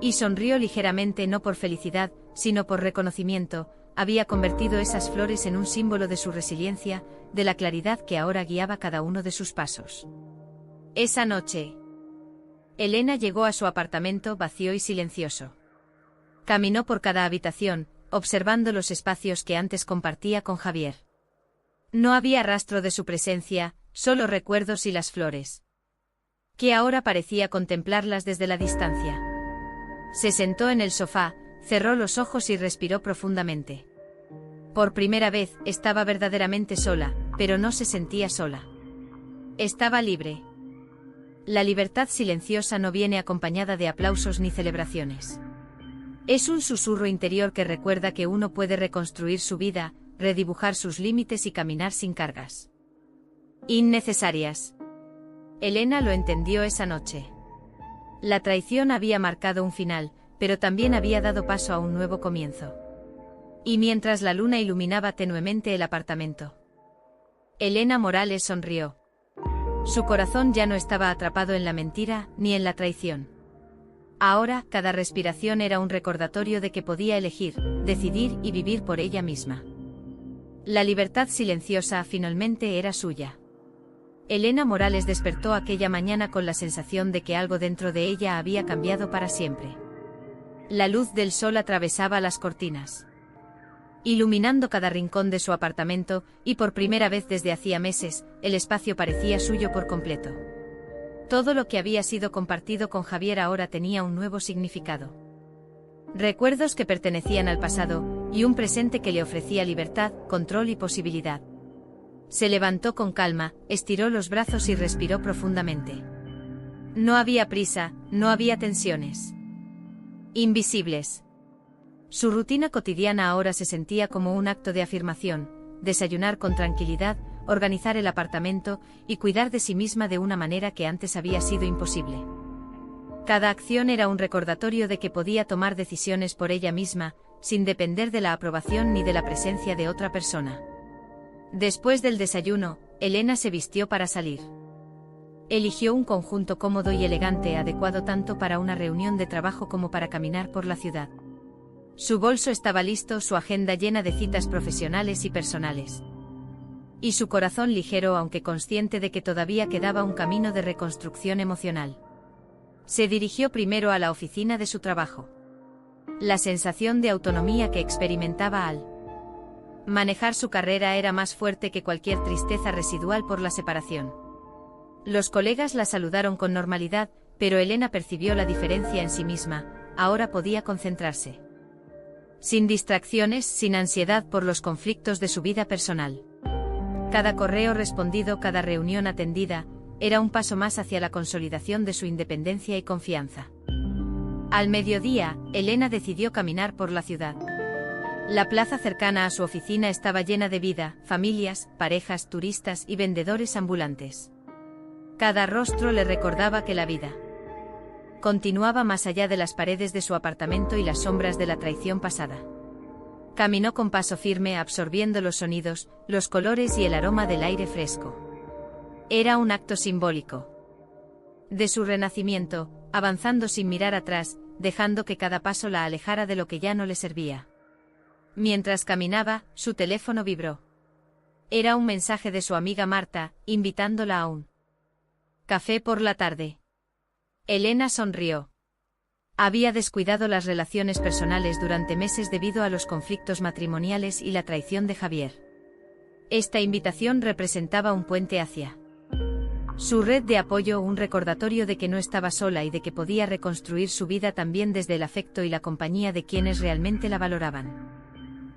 Speaker 1: Y sonrió ligeramente, no por felicidad, sino por reconocimiento. Había convertido esas flores en un símbolo de su resiliencia, de la claridad que ahora guiaba cada uno de sus pasos. Esa noche, Elena llegó a su apartamento vacío y silencioso. Caminó por cada habitación, observando los espacios que antes compartía con Javier. No había rastro de su presencia, solo recuerdos y las flores, que ahora parecía contemplarlas desde la distancia. Se sentó en el sofá, cerró los ojos y respiró profundamente. Por primera vez, estaba verdaderamente sola, pero no se sentía sola. Estaba libre. La libertad silenciosa no viene acompañada de aplausos ni celebraciones. Es un susurro interior que recuerda que uno puede reconstruir su vida, redibujar sus límites y caminar sin cargas innecesarias. Elena lo entendió esa noche. La traición había marcado un final, pero también había dado paso a un nuevo comienzo. Y mientras la luna iluminaba tenuemente el apartamento, Elena Morales sonrió. Su corazón ya no estaba atrapado en la mentira ni en la traición. Ahora, cada respiración era un recordatorio de que podía elegir, decidir y vivir por ella misma. La libertad silenciosa finalmente era suya. Elena Morales despertó aquella mañana con la sensación de que algo dentro de ella había cambiado para siempre. La luz del sol atravesaba las cortinas, iluminando cada rincón de su apartamento, y por primera vez desde hacía meses, el espacio parecía suyo por completo. Todo lo que había sido compartido con Javier ahora tenía un nuevo significado. Recuerdos que pertenecían al pasado, y un presente que le ofrecía libertad, control y posibilidad. Se levantó con calma, estiró los brazos y respiró profundamente. No había prisa, no había tensiones invisibles. Su rutina cotidiana ahora se sentía como un acto de afirmación: desayunar con tranquilidad, organizar el apartamento y cuidar de sí misma de una manera que antes había sido imposible. Cada acción era un recordatorio de que podía tomar decisiones por ella misma, sin depender de la aprobación ni de la presencia de otra persona. Después del desayuno, Elena se vistió para salir. Eligió un conjunto cómodo y elegante, adecuado tanto para una reunión de trabajo como para caminar por la ciudad. Su bolso estaba listo, su agenda llena de citas profesionales y personales. Y su corazón ligero, aunque consciente de que todavía quedaba un camino de reconstrucción emocional. Se dirigió primero a la oficina de su trabajo. La sensación de autonomía que experimentaba al manejar su carrera era más fuerte que cualquier tristeza residual por la separación. Los colegas la saludaron con normalidad, pero Elena percibió la diferencia en sí misma. Ahora podía concentrarse, sin distracciones, sin ansiedad por los conflictos de su vida personal. Cada correo respondido, cada reunión atendida, era un paso más hacia la consolidación de su independencia y confianza. Al mediodía, Elena decidió caminar por la ciudad. La plaza cercana a su oficina estaba llena de vida: familias, parejas, turistas y vendedores ambulantes. Cada rostro le recordaba que la vida continuaba más allá de las paredes de su apartamento y las sombras de la traición pasada. Caminó con paso firme, absorbiendo los sonidos, los colores y el aroma del aire fresco. Era un acto simbólico de su renacimiento, avanzando sin mirar atrás, dejando que cada paso la alejara de lo que ya no le servía. Mientras caminaba, su teléfono vibró. Era un mensaje de su amiga Marta, invitándola a un café por la tarde. Elena sonrió. Había descuidado las relaciones personales durante meses debido a los conflictos matrimoniales y la traición de Javier. Esta invitación representaba un puente hacia su red de apoyo, un recordatorio de que no estaba sola y de que podía reconstruir su vida también desde el afecto y la compañía de quienes realmente la valoraban.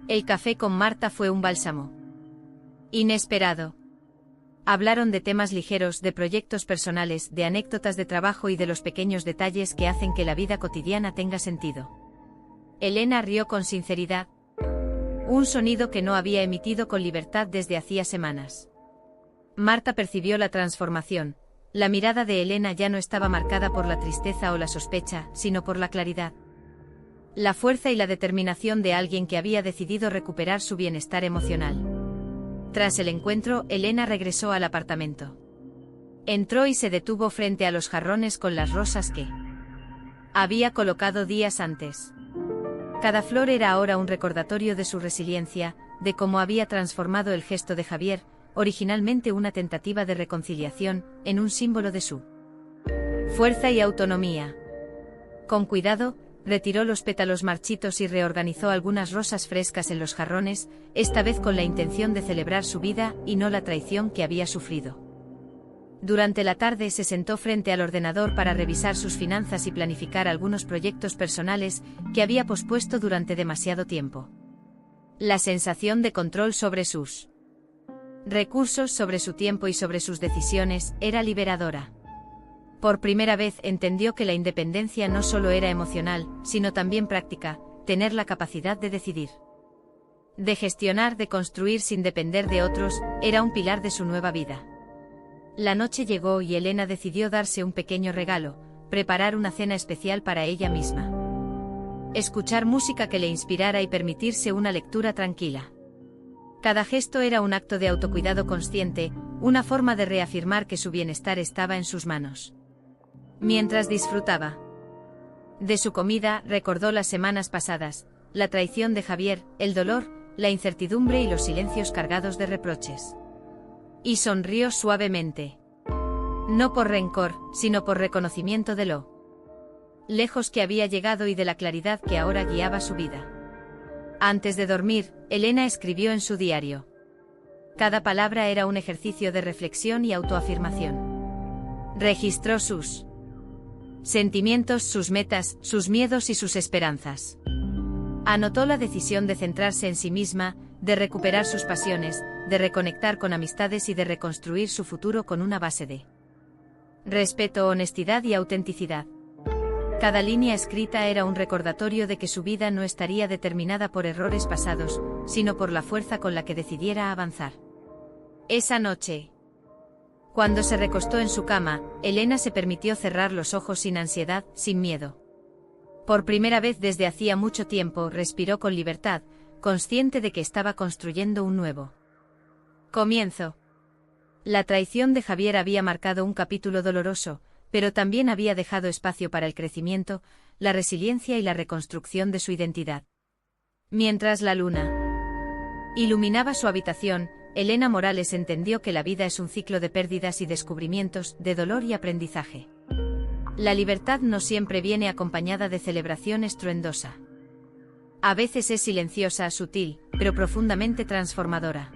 Speaker 1: El café con Marta fue un bálsamo inesperado. Hablaron de temas ligeros, de proyectos personales, de anécdotas de trabajo y de los pequeños detalles que hacen que la vida cotidiana tenga sentido. Elena rió con sinceridad. Un sonido que no había emitido con libertad desde hacía semanas. Marta percibió la transformación. La mirada de Elena ya no estaba marcada por la tristeza o la sospecha, sino por la claridad. La fuerza y la determinación de alguien que había decidido recuperar su bienestar emocional. Tras el encuentro, Elena regresó al apartamento. Entró y se detuvo frente a los jarrones con las rosas que había colocado días antes. Cada flor era ahora un recordatorio de su resiliencia, de cómo había transformado el gesto de Javier, originalmente una tentativa de reconciliación, en un símbolo de su fuerza y autonomía. Con cuidado, retiró los pétalos marchitos y reorganizó algunas rosas frescas en los jarrones, esta vez con la intención de celebrar su vida y no la traición que había sufrido. Durante la tarde se sentó frente al ordenador para revisar sus finanzas y planificar algunos proyectos personales que había pospuesto durante demasiado tiempo. La sensación de control sobre sus recursos, sobre su tiempo y sobre sus decisiones, era liberadora. Por primera vez entendió que la independencia no solo era emocional, sino también práctica, tener la capacidad de decidir. De gestionar, de construir sin depender de otros, era un pilar de su nueva vida. La noche llegó y Elena decidió darse un pequeño regalo, preparar una cena especial para ella misma. Escuchar música que le inspirara y permitirse una lectura tranquila. Cada gesto era un acto de autocuidado consciente, una forma de reafirmar que su bienestar estaba en sus manos. Mientras disfrutaba de su comida, recordó las semanas pasadas, la traición de Javier, el dolor, la incertidumbre y los silencios cargados de reproches. Y sonrió suavemente. No por rencor, sino por reconocimiento de lo lejos que había llegado y de la claridad que ahora guiaba su vida. Antes de dormir, Elena escribió en su diario. Cada palabra era un ejercicio de reflexión y autoafirmación. Registró sus sentimientos, sus metas, sus miedos y sus esperanzas. Anotó la decisión de centrarse en sí misma, de recuperar sus pasiones, de reconectar con amistades y de reconstruir su futuro con una base de respeto, honestidad y autenticidad. Cada línea escrita era un recordatorio de que su vida no estaría determinada por errores pasados, sino por la fuerza con la que decidiera avanzar. Esa noche, cuando se recostó en su cama, Elena se permitió cerrar los ojos sin ansiedad, sin miedo. Por primera vez desde hacía mucho tiempo, respiró con libertad, consciente de que estaba construyendo un nuevo comienzo. La traición de Javier había marcado un capítulo doloroso, pero también había dejado espacio para el crecimiento, la resiliencia y la reconstrucción de su identidad. Mientras la luna iluminaba su habitación, Elena Morales entendió que la vida es un ciclo de pérdidas y descubrimientos, de dolor y aprendizaje. La libertad no siempre viene acompañada de celebración estruendosa. A veces es silenciosa, sutil, pero profundamente transformadora.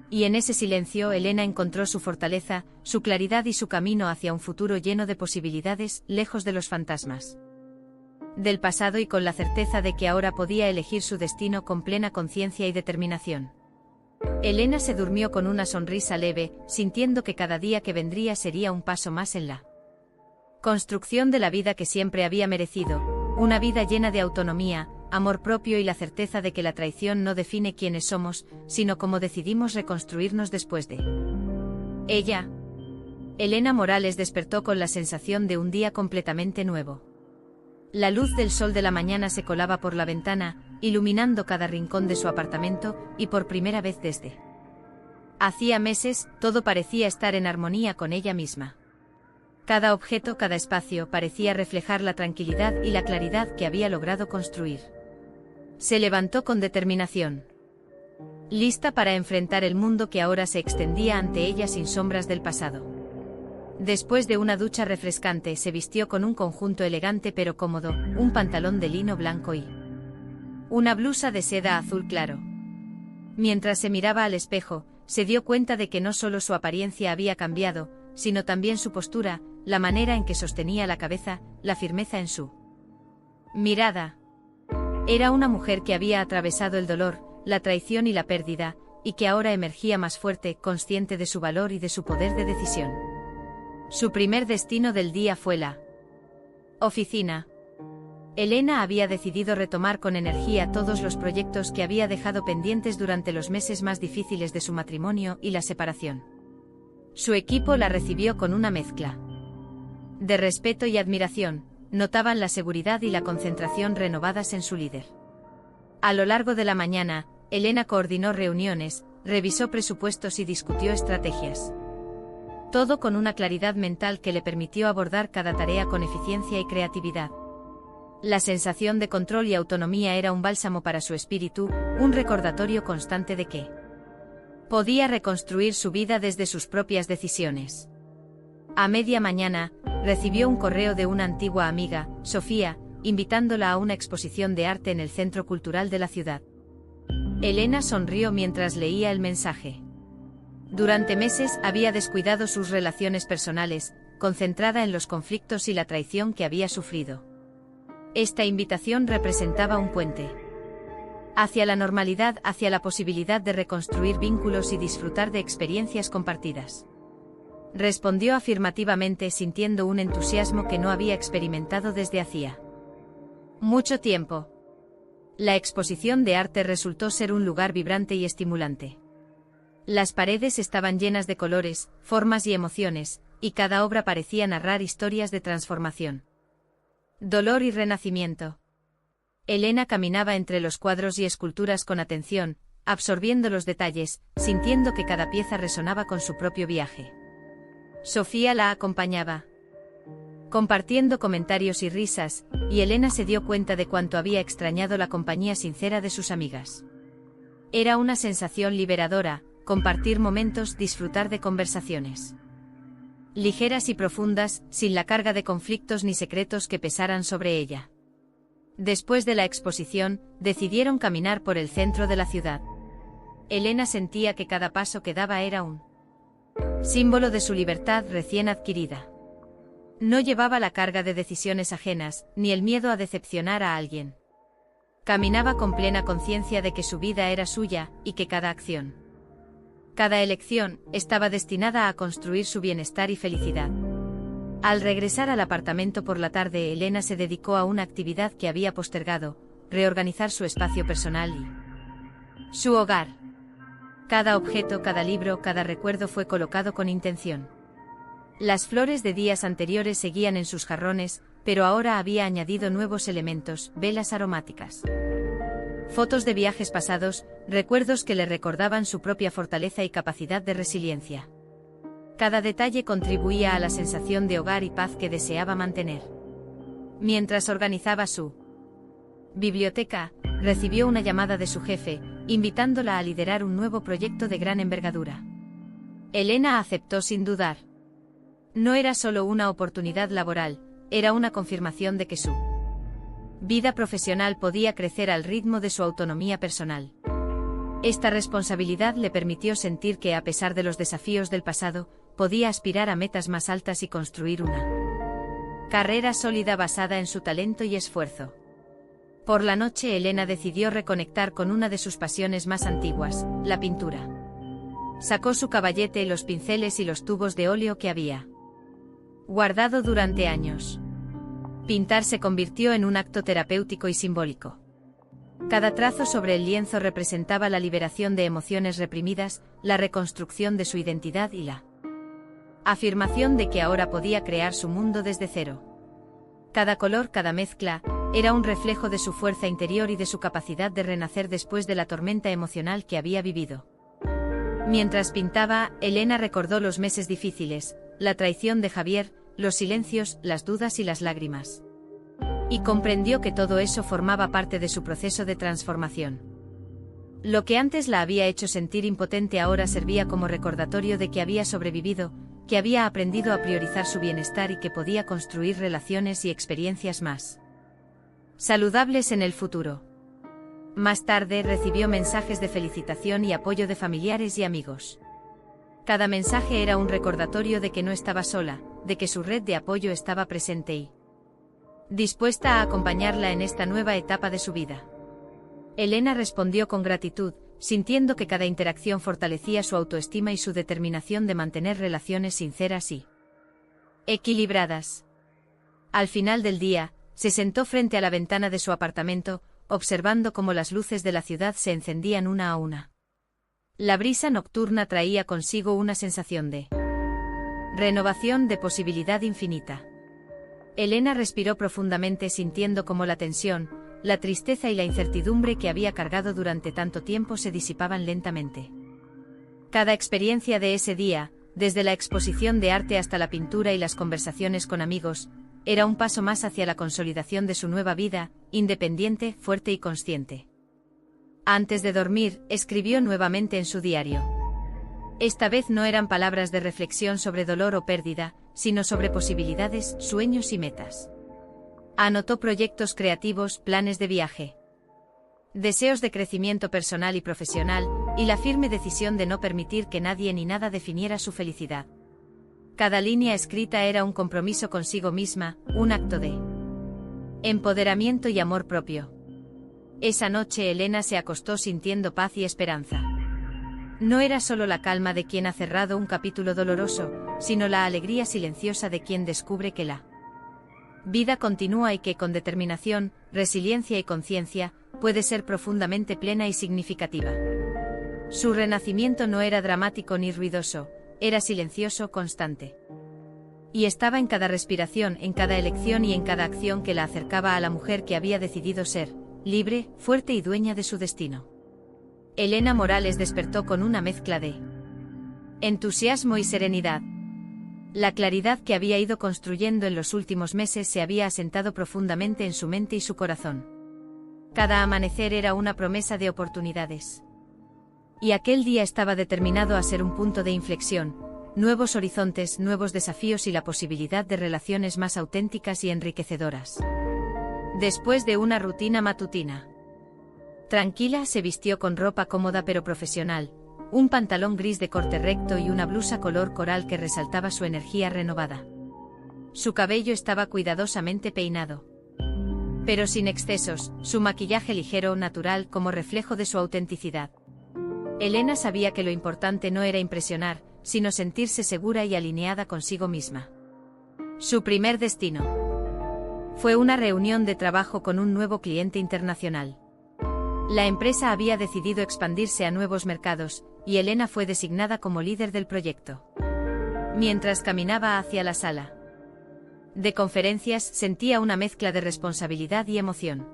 Speaker 1: Y en ese silencio Elena encontró su fortaleza, su claridad y su camino hacia un futuro lleno de posibilidades, lejos de los fantasmas del pasado y con la certeza de que ahora podía elegir su destino con plena conciencia y determinación. Elena se durmió con una sonrisa leve, sintiendo que cada día que vendría sería un paso más en la construcción de la vida que siempre había merecido, una vida llena de autonomía, amor propio y la certeza de que la traición no define quiénes somos, sino cómo decidimos reconstruirnos después de ella. Elena Morales despertó con la sensación de un día completamente nuevo. La luz del sol de la mañana se colaba por la ventana, iluminando cada rincón de su apartamento, y por primera vez desde hacía meses, todo parecía estar en armonía con ella misma. Cada objeto, cada espacio parecía reflejar la tranquilidad y la claridad que había logrado construir. Se levantó con determinación, lista para enfrentar el mundo que ahora se extendía ante ella sin sombras del pasado. Después de una ducha refrescante, se vistió con un conjunto elegante pero cómodo, un pantalón de lino blanco y una blusa de seda azul claro. Mientras se miraba al espejo, se dio cuenta de que no solo su apariencia había cambiado, sino también su postura, la manera en que sostenía la cabeza, la firmeza en su mirada. Era una mujer que había atravesado el dolor, la traición y la pérdida, y que ahora emergía más fuerte, consciente de su valor y de su poder de decisión. Su primer destino del día fue la oficina. Elena había decidido retomar con energía todos los proyectos que había dejado pendientes durante los meses más difíciles de su matrimonio y la separación. Su equipo la recibió con una mezcla de respeto y admiración, notaban la seguridad y la concentración renovadas en su líder. A lo largo de la mañana, Elena coordinó reuniones, revisó presupuestos y discutió estrategias. Todo con una claridad mental que le permitió abordar cada tarea con eficiencia y creatividad. La sensación de control y autonomía era un bálsamo para su espíritu, un recordatorio constante de que podía reconstruir su vida desde sus propias decisiones. A media mañana, recibió un correo de una antigua amiga, Sofía, invitándola a una exposición de arte en el Centro Cultural de la ciudad. Elena sonrió mientras leía el mensaje. Durante meses había descuidado sus relaciones personales, concentrada en los conflictos y la traición que había sufrido. Esta invitación representaba un puente hacia la normalidad, hacia la posibilidad de reconstruir vínculos y disfrutar de experiencias compartidas. Respondió afirmativamente, sintiendo un entusiasmo que no había experimentado desde hacía mucho tiempo. La exposición de arte resultó ser un lugar vibrante y estimulante. Las paredes estaban llenas de colores, formas y emociones, y cada obra parecía narrar historias de transformación, dolor y renacimiento. Elena caminaba entre los cuadros y esculturas con atención, absorbiendo los detalles, sintiendo que cada pieza resonaba con su propio viaje. Sofía la acompañaba, compartiendo comentarios y risas, y Elena se dio cuenta de cuánto había extrañado la compañía sincera de sus amigas. Era una sensación liberadora, compartir momentos, disfrutar de conversaciones ligeras y profundas, sin la carga de conflictos ni secretos que pesaran sobre ella. Después de la exposición, decidieron caminar por el centro de la ciudad. Elena sentía que cada paso que daba era un símbolo de su libertad recién adquirida. No llevaba la carga de decisiones ajenas, ni el miedo a decepcionar a alguien. Caminaba con plena conciencia de que su vida era suya, y que cada acción, cada elección, estaba destinada a construir su bienestar y felicidad. Al regresar al apartamento por la tarde, Elena se dedicó a una actividad que había postergado: reorganizar su espacio personal y su hogar. Cada objeto, cada libro, cada recuerdo fue colocado con intención. Las flores de días anteriores seguían en sus jarrones, pero ahora había añadido nuevos elementos: velas aromáticas, fotos de viajes pasados, recuerdos que le recordaban su propia fortaleza y capacidad de resiliencia. Cada detalle contribuía a la sensación de hogar y paz que deseaba mantener. Mientras organizaba su biblioteca, recibió una llamada de su jefe, invitándola a liderar un nuevo proyecto de gran envergadura. Elena aceptó sin dudar. No era solo una oportunidad laboral, era una confirmación de que su vida profesional podía crecer al ritmo de su autonomía personal. Esta responsabilidad le permitió sentir que, a pesar de los desafíos del pasado, podía aspirar a metas más altas y construir una carrera sólida basada en su talento y esfuerzo. Por la noche, Elena decidió reconectar con una de sus pasiones más antiguas: la pintura. Sacó su caballete, los pinceles y los tubos de óleo que había guardado durante años. Pintar se convirtió en un acto terapéutico y simbólico. Cada trazo sobre el lienzo representaba la liberación de emociones reprimidas, la reconstrucción de su identidad y la afirmación de que ahora podía crear su mundo desde cero. Cada color, cada mezcla, era un reflejo de su fuerza interior y de su capacidad de renacer después de la tormenta emocional que había vivido. Mientras pintaba, Elena recordó los meses difíciles, la traición de Javier, los silencios, las dudas y las lágrimas. Y comprendió que todo eso formaba parte de su proceso de transformación. Lo que antes la había hecho sentir impotente ahora servía como recordatorio de que había sobrevivido, que había aprendido a priorizar su bienestar y que podía construir relaciones y experiencias más saludables en el futuro. Más tarde recibió mensajes de felicitación y apoyo de familiares y amigos. Cada mensaje era un recordatorio de que no estaba sola, de que su red de apoyo estaba presente y dispuesta a acompañarla en esta nueva etapa de su vida. Elena respondió con gratitud, sintiendo que cada interacción fortalecía su autoestima y su determinación de mantener relaciones sinceras y equilibradas. Al final del día, se sentó frente a la ventana de su apartamento, observando cómo las luces de la ciudad se encendían una a una. La brisa nocturna traía consigo una sensación de renovación, de posibilidad infinita. Elena respiró profundamente, sintiendo cómo la tensión, la tristeza y la incertidumbre que había cargado durante tanto tiempo se disipaban lentamente. Cada experiencia de ese día, desde la exposición de arte hasta la pintura y las conversaciones con amigos, era un paso más hacia la consolidación de su nueva vida, independiente, fuerte y consciente. Antes de dormir, escribió nuevamente en su diario. Esta vez no eran palabras de reflexión sobre dolor o pérdida, sino sobre posibilidades, sueños y metas. Anotó proyectos creativos, planes de viaje, deseos de crecimiento personal y profesional, y la firme decisión de no permitir que nadie ni nada definiera su felicidad. Cada línea escrita era un compromiso consigo misma, un acto de empoderamiento y amor propio. Esa noche Elena se acostó sintiendo paz y esperanza. No era solo la calma de quien ha cerrado un capítulo doloroso, sino la alegría silenciosa de quien descubre que la vida continúa y que con determinación, resiliencia y conciencia, puede ser profundamente plena y significativa. Su renacimiento no era dramático ni ruidoso, era silencioso, constante. Y estaba en cada respiración, en cada elección y en cada acción que la acercaba a la mujer que había decidido ser, libre, fuerte y dueña de su destino. Elena Morales despertó con una mezcla de entusiasmo y serenidad. La claridad que había ido construyendo en los últimos meses se había asentado profundamente en su mente y su corazón. Cada amanecer era una promesa de oportunidades. Y aquel día estaba determinado a ser un punto de inflexión, nuevos horizontes, nuevos desafíos y la posibilidad de relaciones más auténticas y enriquecedoras. Después de una rutina matutina tranquila, se vistió con ropa cómoda pero profesional, un pantalón gris de corte recto y una blusa color coral que resaltaba su energía renovada. Su cabello estaba cuidadosamente peinado, pero sin excesos, su maquillaje ligero, natural, como reflejo de su autenticidad. Elena sabía que lo importante no era impresionar, sino sentirse segura y alineada consigo misma. Su primer destino fue una reunión de trabajo con un nuevo cliente internacional. La empresa había decidido expandirse a nuevos mercados, y Elena fue designada como líder del proyecto. Mientras caminaba hacia la sala de conferencias, sentía una mezcla de responsabilidad y emoción.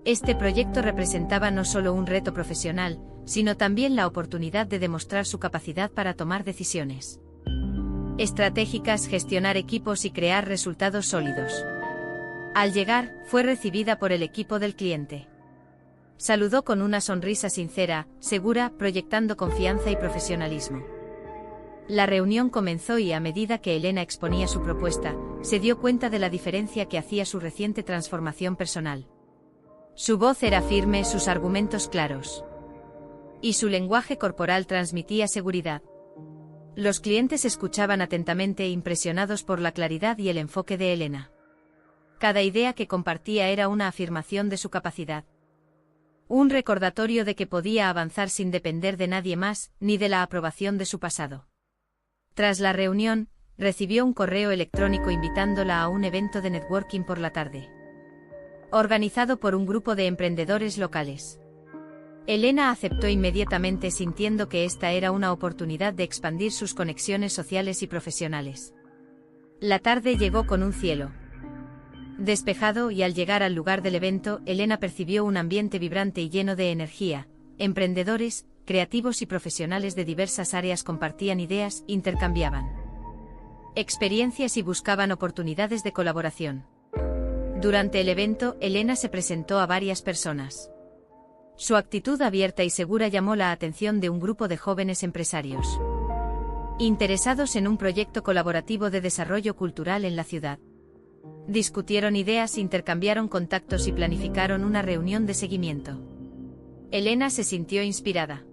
Speaker 1: Este proyecto representaba no solo un reto profesional, sino también la oportunidad de demostrar su capacidad para tomar decisiones estratégicas, gestionar equipos y crear resultados sólidos. Al llegar, fue recibida por el equipo del cliente. Saludó con una sonrisa sincera, segura, proyectando confianza y profesionalismo. La reunión comenzó y a medida que Elena exponía su propuesta, se dio cuenta de la diferencia que hacía su reciente transformación personal. Su voz era firme, sus argumentos claros. Y su lenguaje corporal transmitía seguridad. Los clientes escuchaban atentamente, impresionados por la claridad y el enfoque de Elena. Cada idea que compartía era una afirmación de su capacidad. Un recordatorio de que podía avanzar sin depender de nadie más, ni de la aprobación de su pasado. Tras la reunión, recibió un correo electrónico invitándola a un evento de networking por la tarde, organizado por un grupo de emprendedores locales. Elena aceptó inmediatamente, sintiendo que esta era una oportunidad de expandir sus conexiones sociales y profesionales. La tarde llegó con un cielo despejado y al llegar al lugar del evento, Elena percibió un ambiente vibrante y lleno de energía. Emprendedores, creativos y profesionales de diversas áreas compartían ideas, intercambiaban experiencias y buscaban oportunidades de colaboración. Durante el evento, Elena se presentó a varias personas. Su actitud abierta y segura llamó la atención de un grupo de jóvenes empresarios interesados en un proyecto colaborativo de desarrollo cultural en la ciudad. Discutieron ideas, intercambiaron contactos y planificaron una reunión de seguimiento. Elena se sintió inspirada.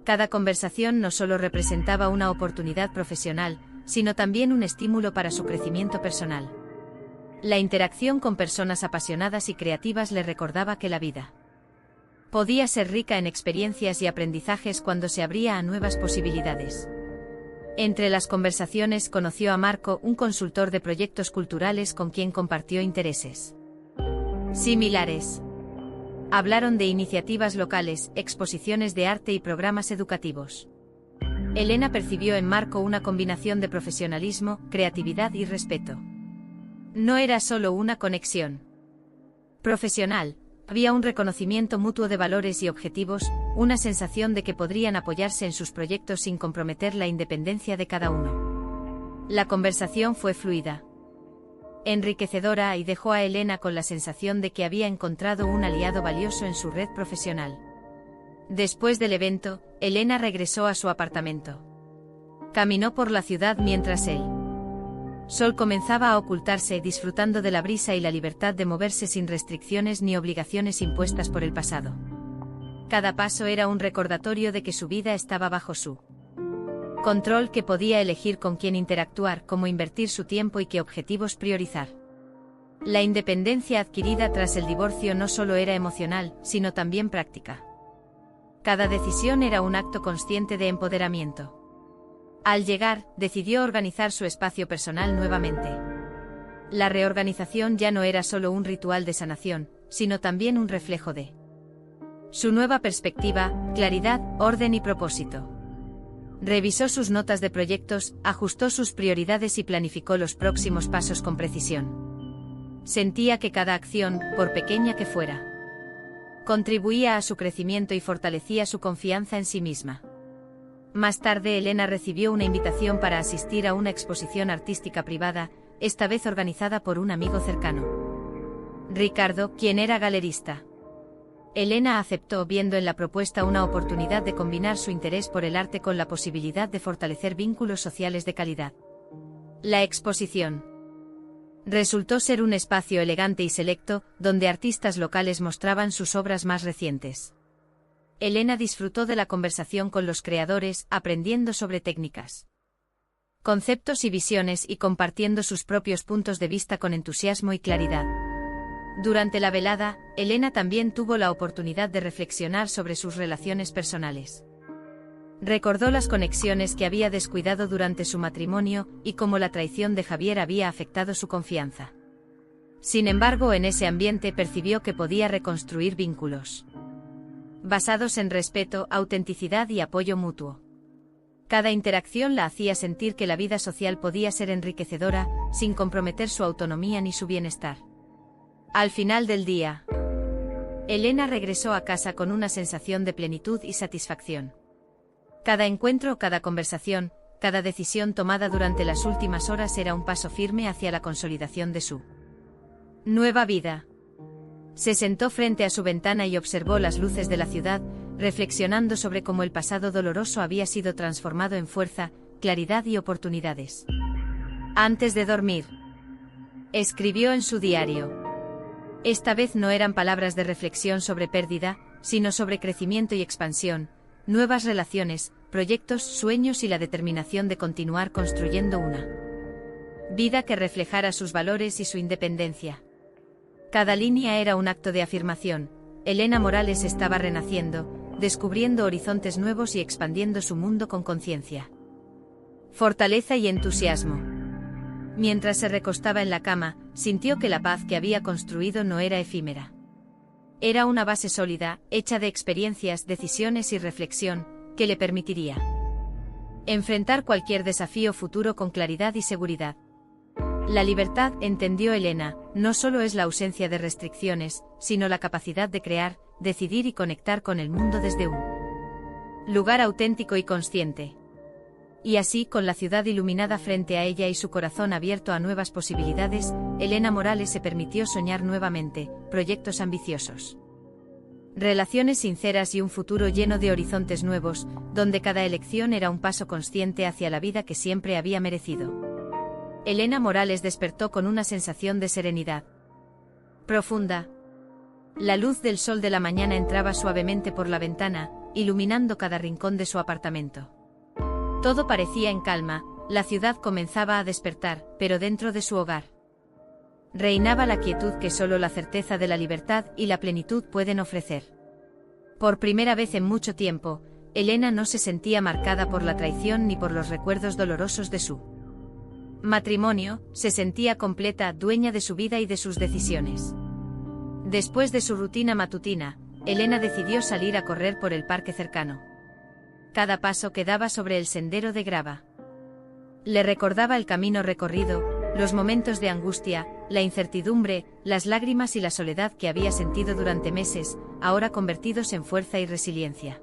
Speaker 1: Cada conversación no solo representaba una oportunidad profesional, sino también un estímulo para su crecimiento personal. La interacción con personas apasionadas y creativas le recordaba que la vida podía ser rica en experiencias y aprendizajes cuando se abría a nuevas posibilidades. Entre las conversaciones conoció a Marco, un consultor de proyectos culturales con quien compartió intereses similares. Hablaron de iniciativas locales, exposiciones de arte y programas educativos. Elena percibió en Marco una combinación de profesionalismo, creatividad y respeto. No era solo una conexión profesional, había un reconocimiento mutuo de valores y objetivos, una sensación de que podrían apoyarse en sus proyectos sin comprometer la independencia de cada uno. La conversación fue fluida, enriquecedora y dejó a Elena con la sensación de que había encontrado un aliado valioso en su red profesional. Después del evento, Elena regresó a su apartamento. Caminó por la ciudad mientras el sol comenzaba a ocultarse, disfrutando de la brisa y la libertad de moverse sin restricciones ni obligaciones impuestas por el pasado. Cada paso era un recordatorio de que su vida estaba bajo su control, que podía elegir con quién interactuar, cómo invertir su tiempo y qué objetivos priorizar. La independencia adquirida tras el divorcio no solo era emocional, sino también práctica. Cada decisión era un acto consciente de empoderamiento. Al llegar, decidió organizar su espacio personal nuevamente. La reorganización ya no era solo un ritual de sanación, sino también un reflejo de su nueva perspectiva, claridad, orden y propósito. Revisó sus notas de proyectos, ajustó sus prioridades y planificó los próximos pasos con precisión. Sentía que cada acción, por pequeña que fuera, contribuía a su crecimiento y fortalecía su confianza en sí misma. Más tarde Elena recibió una invitación para asistir a una exposición artística privada, esta vez organizada por un amigo cercano, Ricardo, quien era galerista. Elena aceptó viendo en la propuesta una oportunidad de combinar su interés por el arte con la posibilidad de fortalecer vínculos sociales de calidad. La exposición resultó ser un espacio elegante y selecto, donde artistas locales mostraban sus obras más recientes. Elena disfrutó de la conversación con los creadores, aprendiendo sobre técnicas, conceptos y visiones y compartiendo sus propios puntos de vista con entusiasmo y claridad. Durante la velada, Elena también tuvo la oportunidad de reflexionar sobre sus relaciones personales. Recordó las conexiones que había descuidado durante su matrimonio y cómo la traición de Javier había afectado su confianza. Sin embargo, en ese ambiente percibió que podía reconstruir vínculos basados en respeto, autenticidad y apoyo mutuo. Cada interacción la hacía sentir que la vida social podía ser enriquecedora, sin comprometer su autonomía ni su bienestar. Al final del día, Elena regresó a casa con una sensación de plenitud y satisfacción. Cada encuentro, cada conversación, cada decisión tomada durante las últimas horas era un paso firme hacia la consolidación de su nueva vida. Se sentó frente a su ventana y observó las luces de la ciudad, reflexionando sobre cómo el pasado doloroso había sido transformado en fuerza, claridad y oportunidades. Antes de dormir, escribió en su diario. Esta vez no eran palabras de reflexión sobre pérdida, sino sobre crecimiento y expansión, nuevas relaciones, proyectos, sueños y la determinación de continuar construyendo una vida que reflejara sus valores y su independencia. Cada línea era un acto de afirmación. Elena Morales estaba renaciendo, descubriendo horizontes nuevos y expandiendo su mundo con conciencia, fortaleza y entusiasmo. Mientras se recostaba en la cama, sintió que la paz que había construido no era efímera. Era una base sólida, hecha de experiencias, decisiones y reflexión, que le permitiría enfrentar cualquier desafío futuro con claridad y seguridad. La libertad, entendió Elena, no solo es la ausencia de restricciones, sino la capacidad de crear, decidir y conectar con el mundo desde un lugar auténtico y consciente. Y así, con la ciudad iluminada frente a ella y su corazón abierto a nuevas posibilidades, Elena Morales se permitió soñar nuevamente, proyectos ambiciosos, relaciones sinceras y un futuro lleno de horizontes nuevos, donde cada elección era un paso consciente hacia la vida que siempre había merecido. Elena Morales despertó con una sensación de serenidad profunda. La luz del sol de la mañana entraba suavemente por la ventana, iluminando cada rincón de su apartamento. Todo parecía en calma, la ciudad comenzaba a despertar, pero dentro de su hogar reinaba la quietud que solo la certeza de la libertad y la plenitud pueden ofrecer. Por primera vez en mucho tiempo, Elena no se sentía marcada por la traición ni por los recuerdos dolorosos de su matrimonio, se sentía completa, dueña de su vida y de sus decisiones. Después de su rutina matutina, Elena decidió salir a correr por el parque cercano. Cada paso que daba sobre el sendero de grava le recordaba el camino recorrido, los momentos de angustia, la incertidumbre, las lágrimas y la soledad que había sentido durante meses, ahora convertidos en fuerza y resiliencia.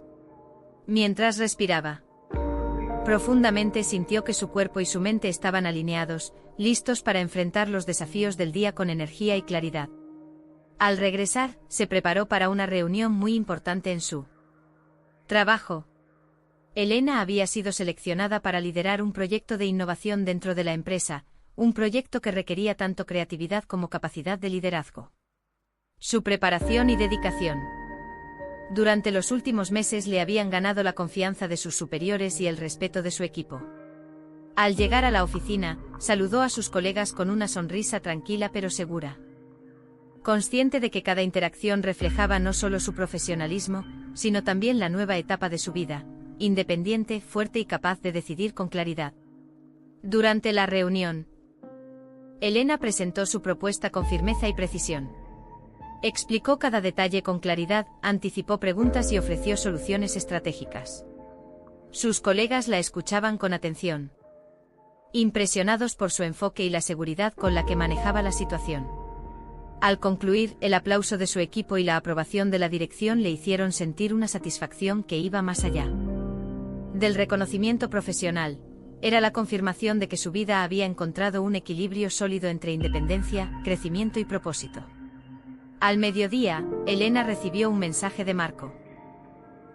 Speaker 1: Mientras respiraba profundamente, sintió que su cuerpo y su mente estaban alineados, listos para enfrentar los desafíos del día con energía y claridad. Al regresar, se preparó para una reunión muy importante en su trabajo. Elena había sido seleccionada para liderar un proyecto de innovación dentro de la empresa, un proyecto que requería tanto creatividad como capacidad de liderazgo. Su preparación y dedicación durante los últimos meses le habían ganado la confianza de sus superiores y el respeto de su equipo. Al llegar a la oficina, saludó a sus colegas con una sonrisa tranquila pero segura. Consciente de que cada interacción reflejaba no solo su profesionalismo, sino también la nueva etapa de su vida, independiente, fuerte y capaz de decidir con claridad. Durante la reunión, Elena presentó su propuesta con firmeza y precisión. Explicó cada detalle con claridad, anticipó preguntas y ofreció soluciones estratégicas. Sus colegas la escuchaban con atención, impresionados por su enfoque y la seguridad con la que manejaba la situación. Al concluir, el aplauso de su equipo y la aprobación de la dirección le hicieron sentir una satisfacción que iba más allá del reconocimiento profesional. Era la confirmación de que su vida había encontrado un equilibrio sólido entre independencia, crecimiento y propósito. Al mediodía, Elena recibió un mensaje de Marco,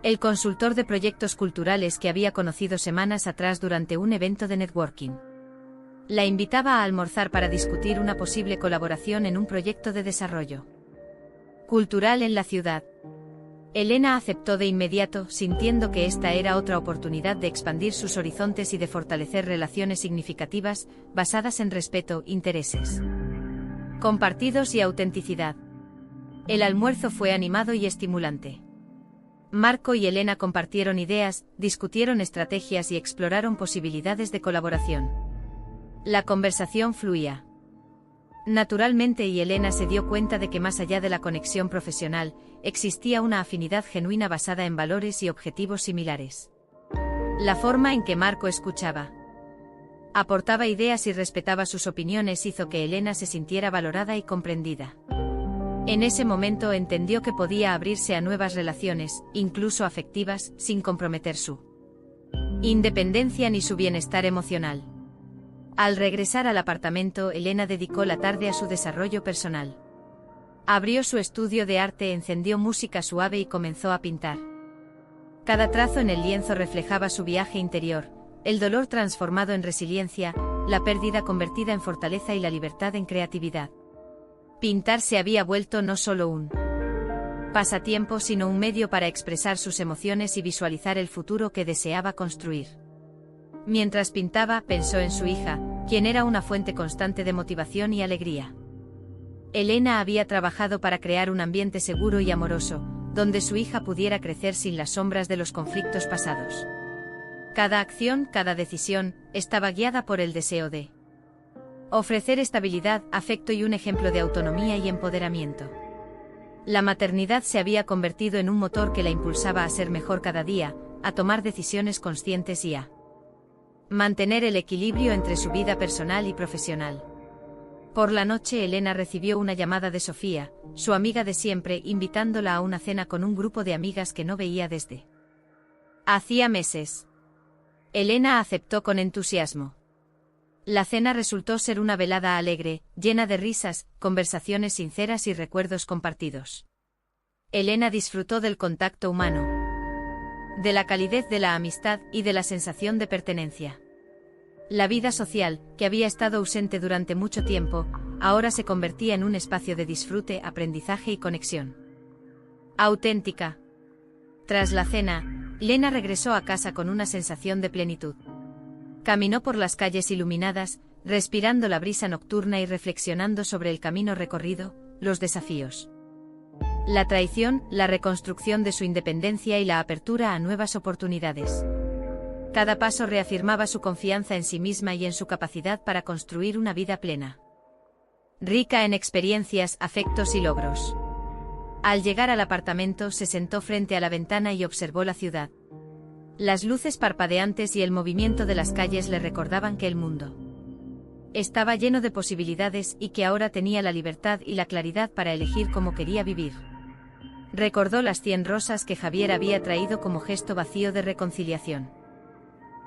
Speaker 1: el consultor de proyectos culturales que había conocido semanas atrás durante un evento de networking. La invitaba a almorzar para discutir una posible colaboración en un proyecto de desarrollo cultural en la ciudad. Elena aceptó de inmediato, sintiendo que esta era otra oportunidad de expandir sus horizontes y de fortalecer relaciones significativas, basadas en respeto, intereses compartidos y autenticidad. El almuerzo fue animado y estimulante. Marco y Elena compartieron ideas, discutieron estrategias y exploraron posibilidades de colaboración. La conversación fluía naturalmente y Elena se dio cuenta de que más allá de la conexión profesional, existía una afinidad genuina basada en valores y objetivos similares. La forma en que Marco escuchaba, aportaba ideas y respetaba sus opiniones hizo que Elena se sintiera valorada y comprendida. En ese momento entendió que podía abrirse a nuevas relaciones, incluso afectivas, sin comprometer su independencia ni su bienestar emocional. Al regresar al apartamento, Elena dedicó la tarde a su desarrollo personal. Abrió su estudio de arte, encendió música suave y comenzó a pintar. Cada trazo en el lienzo reflejaba su viaje interior, el dolor transformado en resiliencia, la pérdida convertida en fortaleza y la libertad en creatividad. Pintar se había vuelto no solo un pasatiempo, sino un medio para expresar sus emociones y visualizar el futuro que deseaba construir. Mientras pintaba, pensó en su hija, quien era una fuente constante de motivación y alegría. Elena había trabajado para crear un ambiente seguro y amoroso, donde su hija pudiera crecer sin las sombras de los conflictos pasados. Cada acción, cada decisión, estaba guiada por el deseo de ofrecer estabilidad, afecto y un ejemplo de autonomía y empoderamiento. La maternidad se había convertido en un motor que la impulsaba a ser mejor cada día, a tomar decisiones conscientes y a mantener el equilibrio entre su vida personal y profesional. Por la noche, Elena recibió una llamada de Sofía, su amiga de siempre, invitándola a una cena con un grupo de amigas que no veía desde hacía meses. Elena aceptó con entusiasmo. La cena resultó ser una velada alegre, llena de risas, conversaciones sinceras y recuerdos compartidos. Elena disfrutó del contacto humano, de la calidez de la amistad y de la sensación de pertenencia. La vida social, que había estado ausente durante mucho tiempo, ahora se convertía en un espacio de disfrute, aprendizaje y conexión auténtica. Tras la cena, Elena regresó a casa con una sensación de plenitud. Caminó por las calles iluminadas, respirando la brisa nocturna y reflexionando sobre el camino recorrido, los desafíos, la traición, la reconstrucción de su independencia y la apertura a nuevas oportunidades. Cada paso reafirmaba su confianza en sí misma y en su capacidad para construir una vida plena, rica en experiencias, afectos y logros. Al llegar al apartamento, se sentó frente a la ventana y observó la ciudad. Las luces parpadeantes y el movimiento de las calles le recordaban que el mundo estaba lleno de posibilidades y que ahora tenía la libertad y la claridad para elegir cómo quería vivir. Recordó las 100 rosas que Javier había traído como gesto vacío de reconciliación.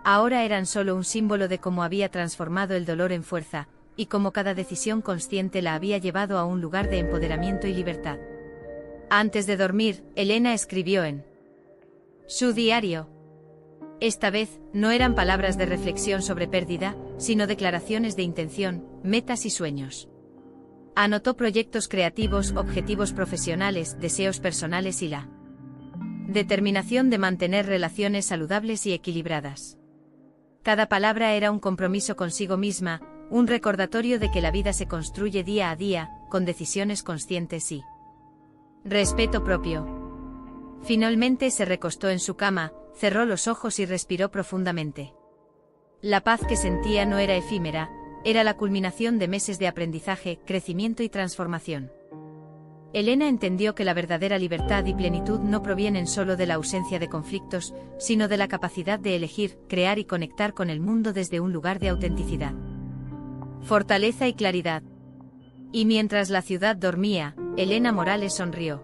Speaker 1: Ahora eran solo un símbolo de cómo había transformado el dolor en fuerza, y cómo cada decisión consciente la había llevado a un lugar de empoderamiento y libertad. Antes de dormir, Elena escribió en su diario. Esta vez, no eran palabras de reflexión sobre pérdida, sino declaraciones de intención, metas y sueños. Anotó proyectos creativos, objetivos profesionales, deseos personales y la determinación de mantener relaciones saludables y equilibradas. Cada palabra era un compromiso consigo misma, un recordatorio de que la vida se construye día a día, con decisiones conscientes y respeto propio. Finalmente se recostó en su cama, cerró los ojos y respiró profundamente. La paz que sentía no era efímera, era la culminación de meses de aprendizaje, crecimiento y transformación. Elena entendió que la verdadera libertad y plenitud no provienen solo de la ausencia de conflictos, sino de la capacidad de elegir, crear y conectar con el mundo desde un lugar de autenticidad, fortaleza y claridad. Y mientras la ciudad dormía, Elena Morales sonrió.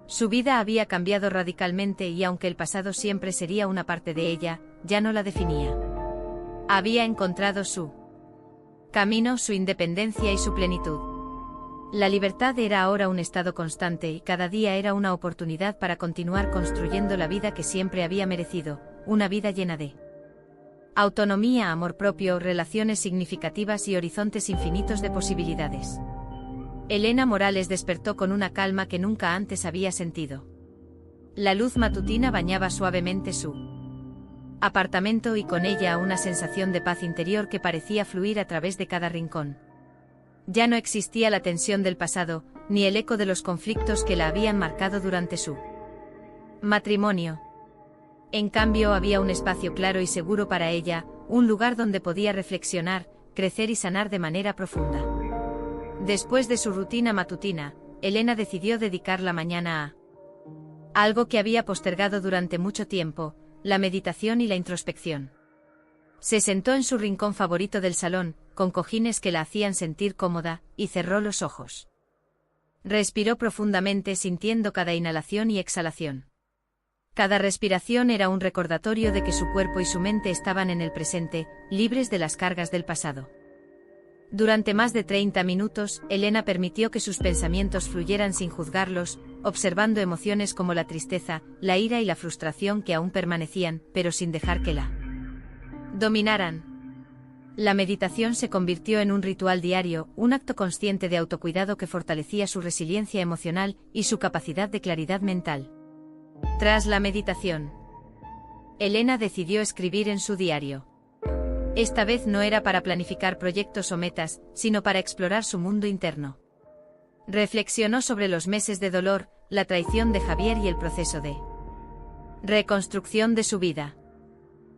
Speaker 1: Su vida había cambiado radicalmente y aunque el pasado siempre sería una parte de ella, ya no la definía. Había encontrado su camino, su independencia y su plenitud. La libertad era ahora un estado constante y cada día era una oportunidad para continuar construyendo la vida que siempre había merecido, una vida llena de autonomía, amor propio, relaciones significativas y horizontes infinitos de posibilidades. Elena Morales despertó con una calma que nunca antes había sentido. La luz matutina bañaba suavemente su apartamento y con ella una sensación de paz interior que parecía fluir a través de cada rincón. Ya no existía la tensión del pasado, ni el eco de los conflictos que la habían marcado durante su matrimonio. En cambio había un espacio claro y seguro para ella, un lugar donde podía reflexionar, crecer y sanar de manera profunda. Después de su rutina matutina, Elena decidió dedicar la mañana a algo que había postergado durante mucho tiempo, la meditación y la introspección. Se sentó en su rincón favorito del salón, con cojines que la hacían sentir cómoda, y cerró los ojos. Respiró profundamente sintiendo cada inhalación y exhalación. Cada respiración era un recordatorio de que su cuerpo y su mente estaban en el presente, libres de las cargas del pasado. Durante más de 30 minutos, Elena permitió que sus pensamientos fluyeran sin juzgarlos, observando emociones como la tristeza, la ira y la frustración que aún permanecían, pero sin dejar que la dominaran. La meditación se convirtió en un ritual diario, un acto consciente de autocuidado que fortalecía su resiliencia emocional y su capacidad de claridad mental. Tras la meditación, Elena decidió escribir en su diario. Esta vez no era para planificar proyectos o metas, sino para explorar su mundo interno. Reflexionó sobre los meses de dolor, la traición de Javier y el proceso de reconstrucción de su vida.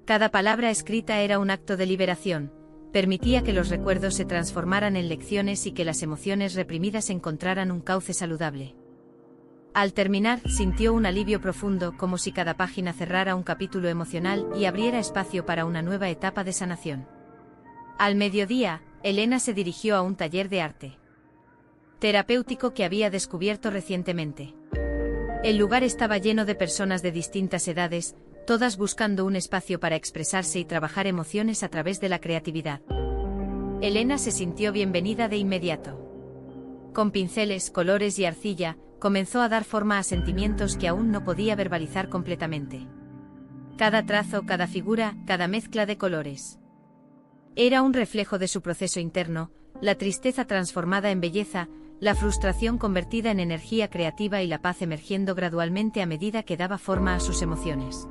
Speaker 1: Cada palabra escrita era un acto de liberación, permitía que los recuerdos se transformaran en lecciones y que las emociones reprimidas encontraran un cauce saludable. Al terminar, sintió un alivio profundo, como si cada página cerrara un capítulo emocional y abriera espacio para una nueva etapa de sanación. Al mediodía, Elena se dirigió a un taller de arte terapéutico que había descubierto recientemente. El lugar estaba lleno de personas de distintas edades, todas buscando un espacio para expresarse y trabajar emociones a través de la creatividad. Elena se sintió bienvenida de inmediato. Con pinceles, colores y arcilla, comenzó a dar forma a sentimientos que aún no podía verbalizar completamente. Cada trazo, cada figura, cada mezcla de colores era un reflejo de su proceso interno, la tristeza transformada en belleza, la frustración convertida en energía creativa y la paz emergiendo gradualmente a medida que daba forma a sus emociones.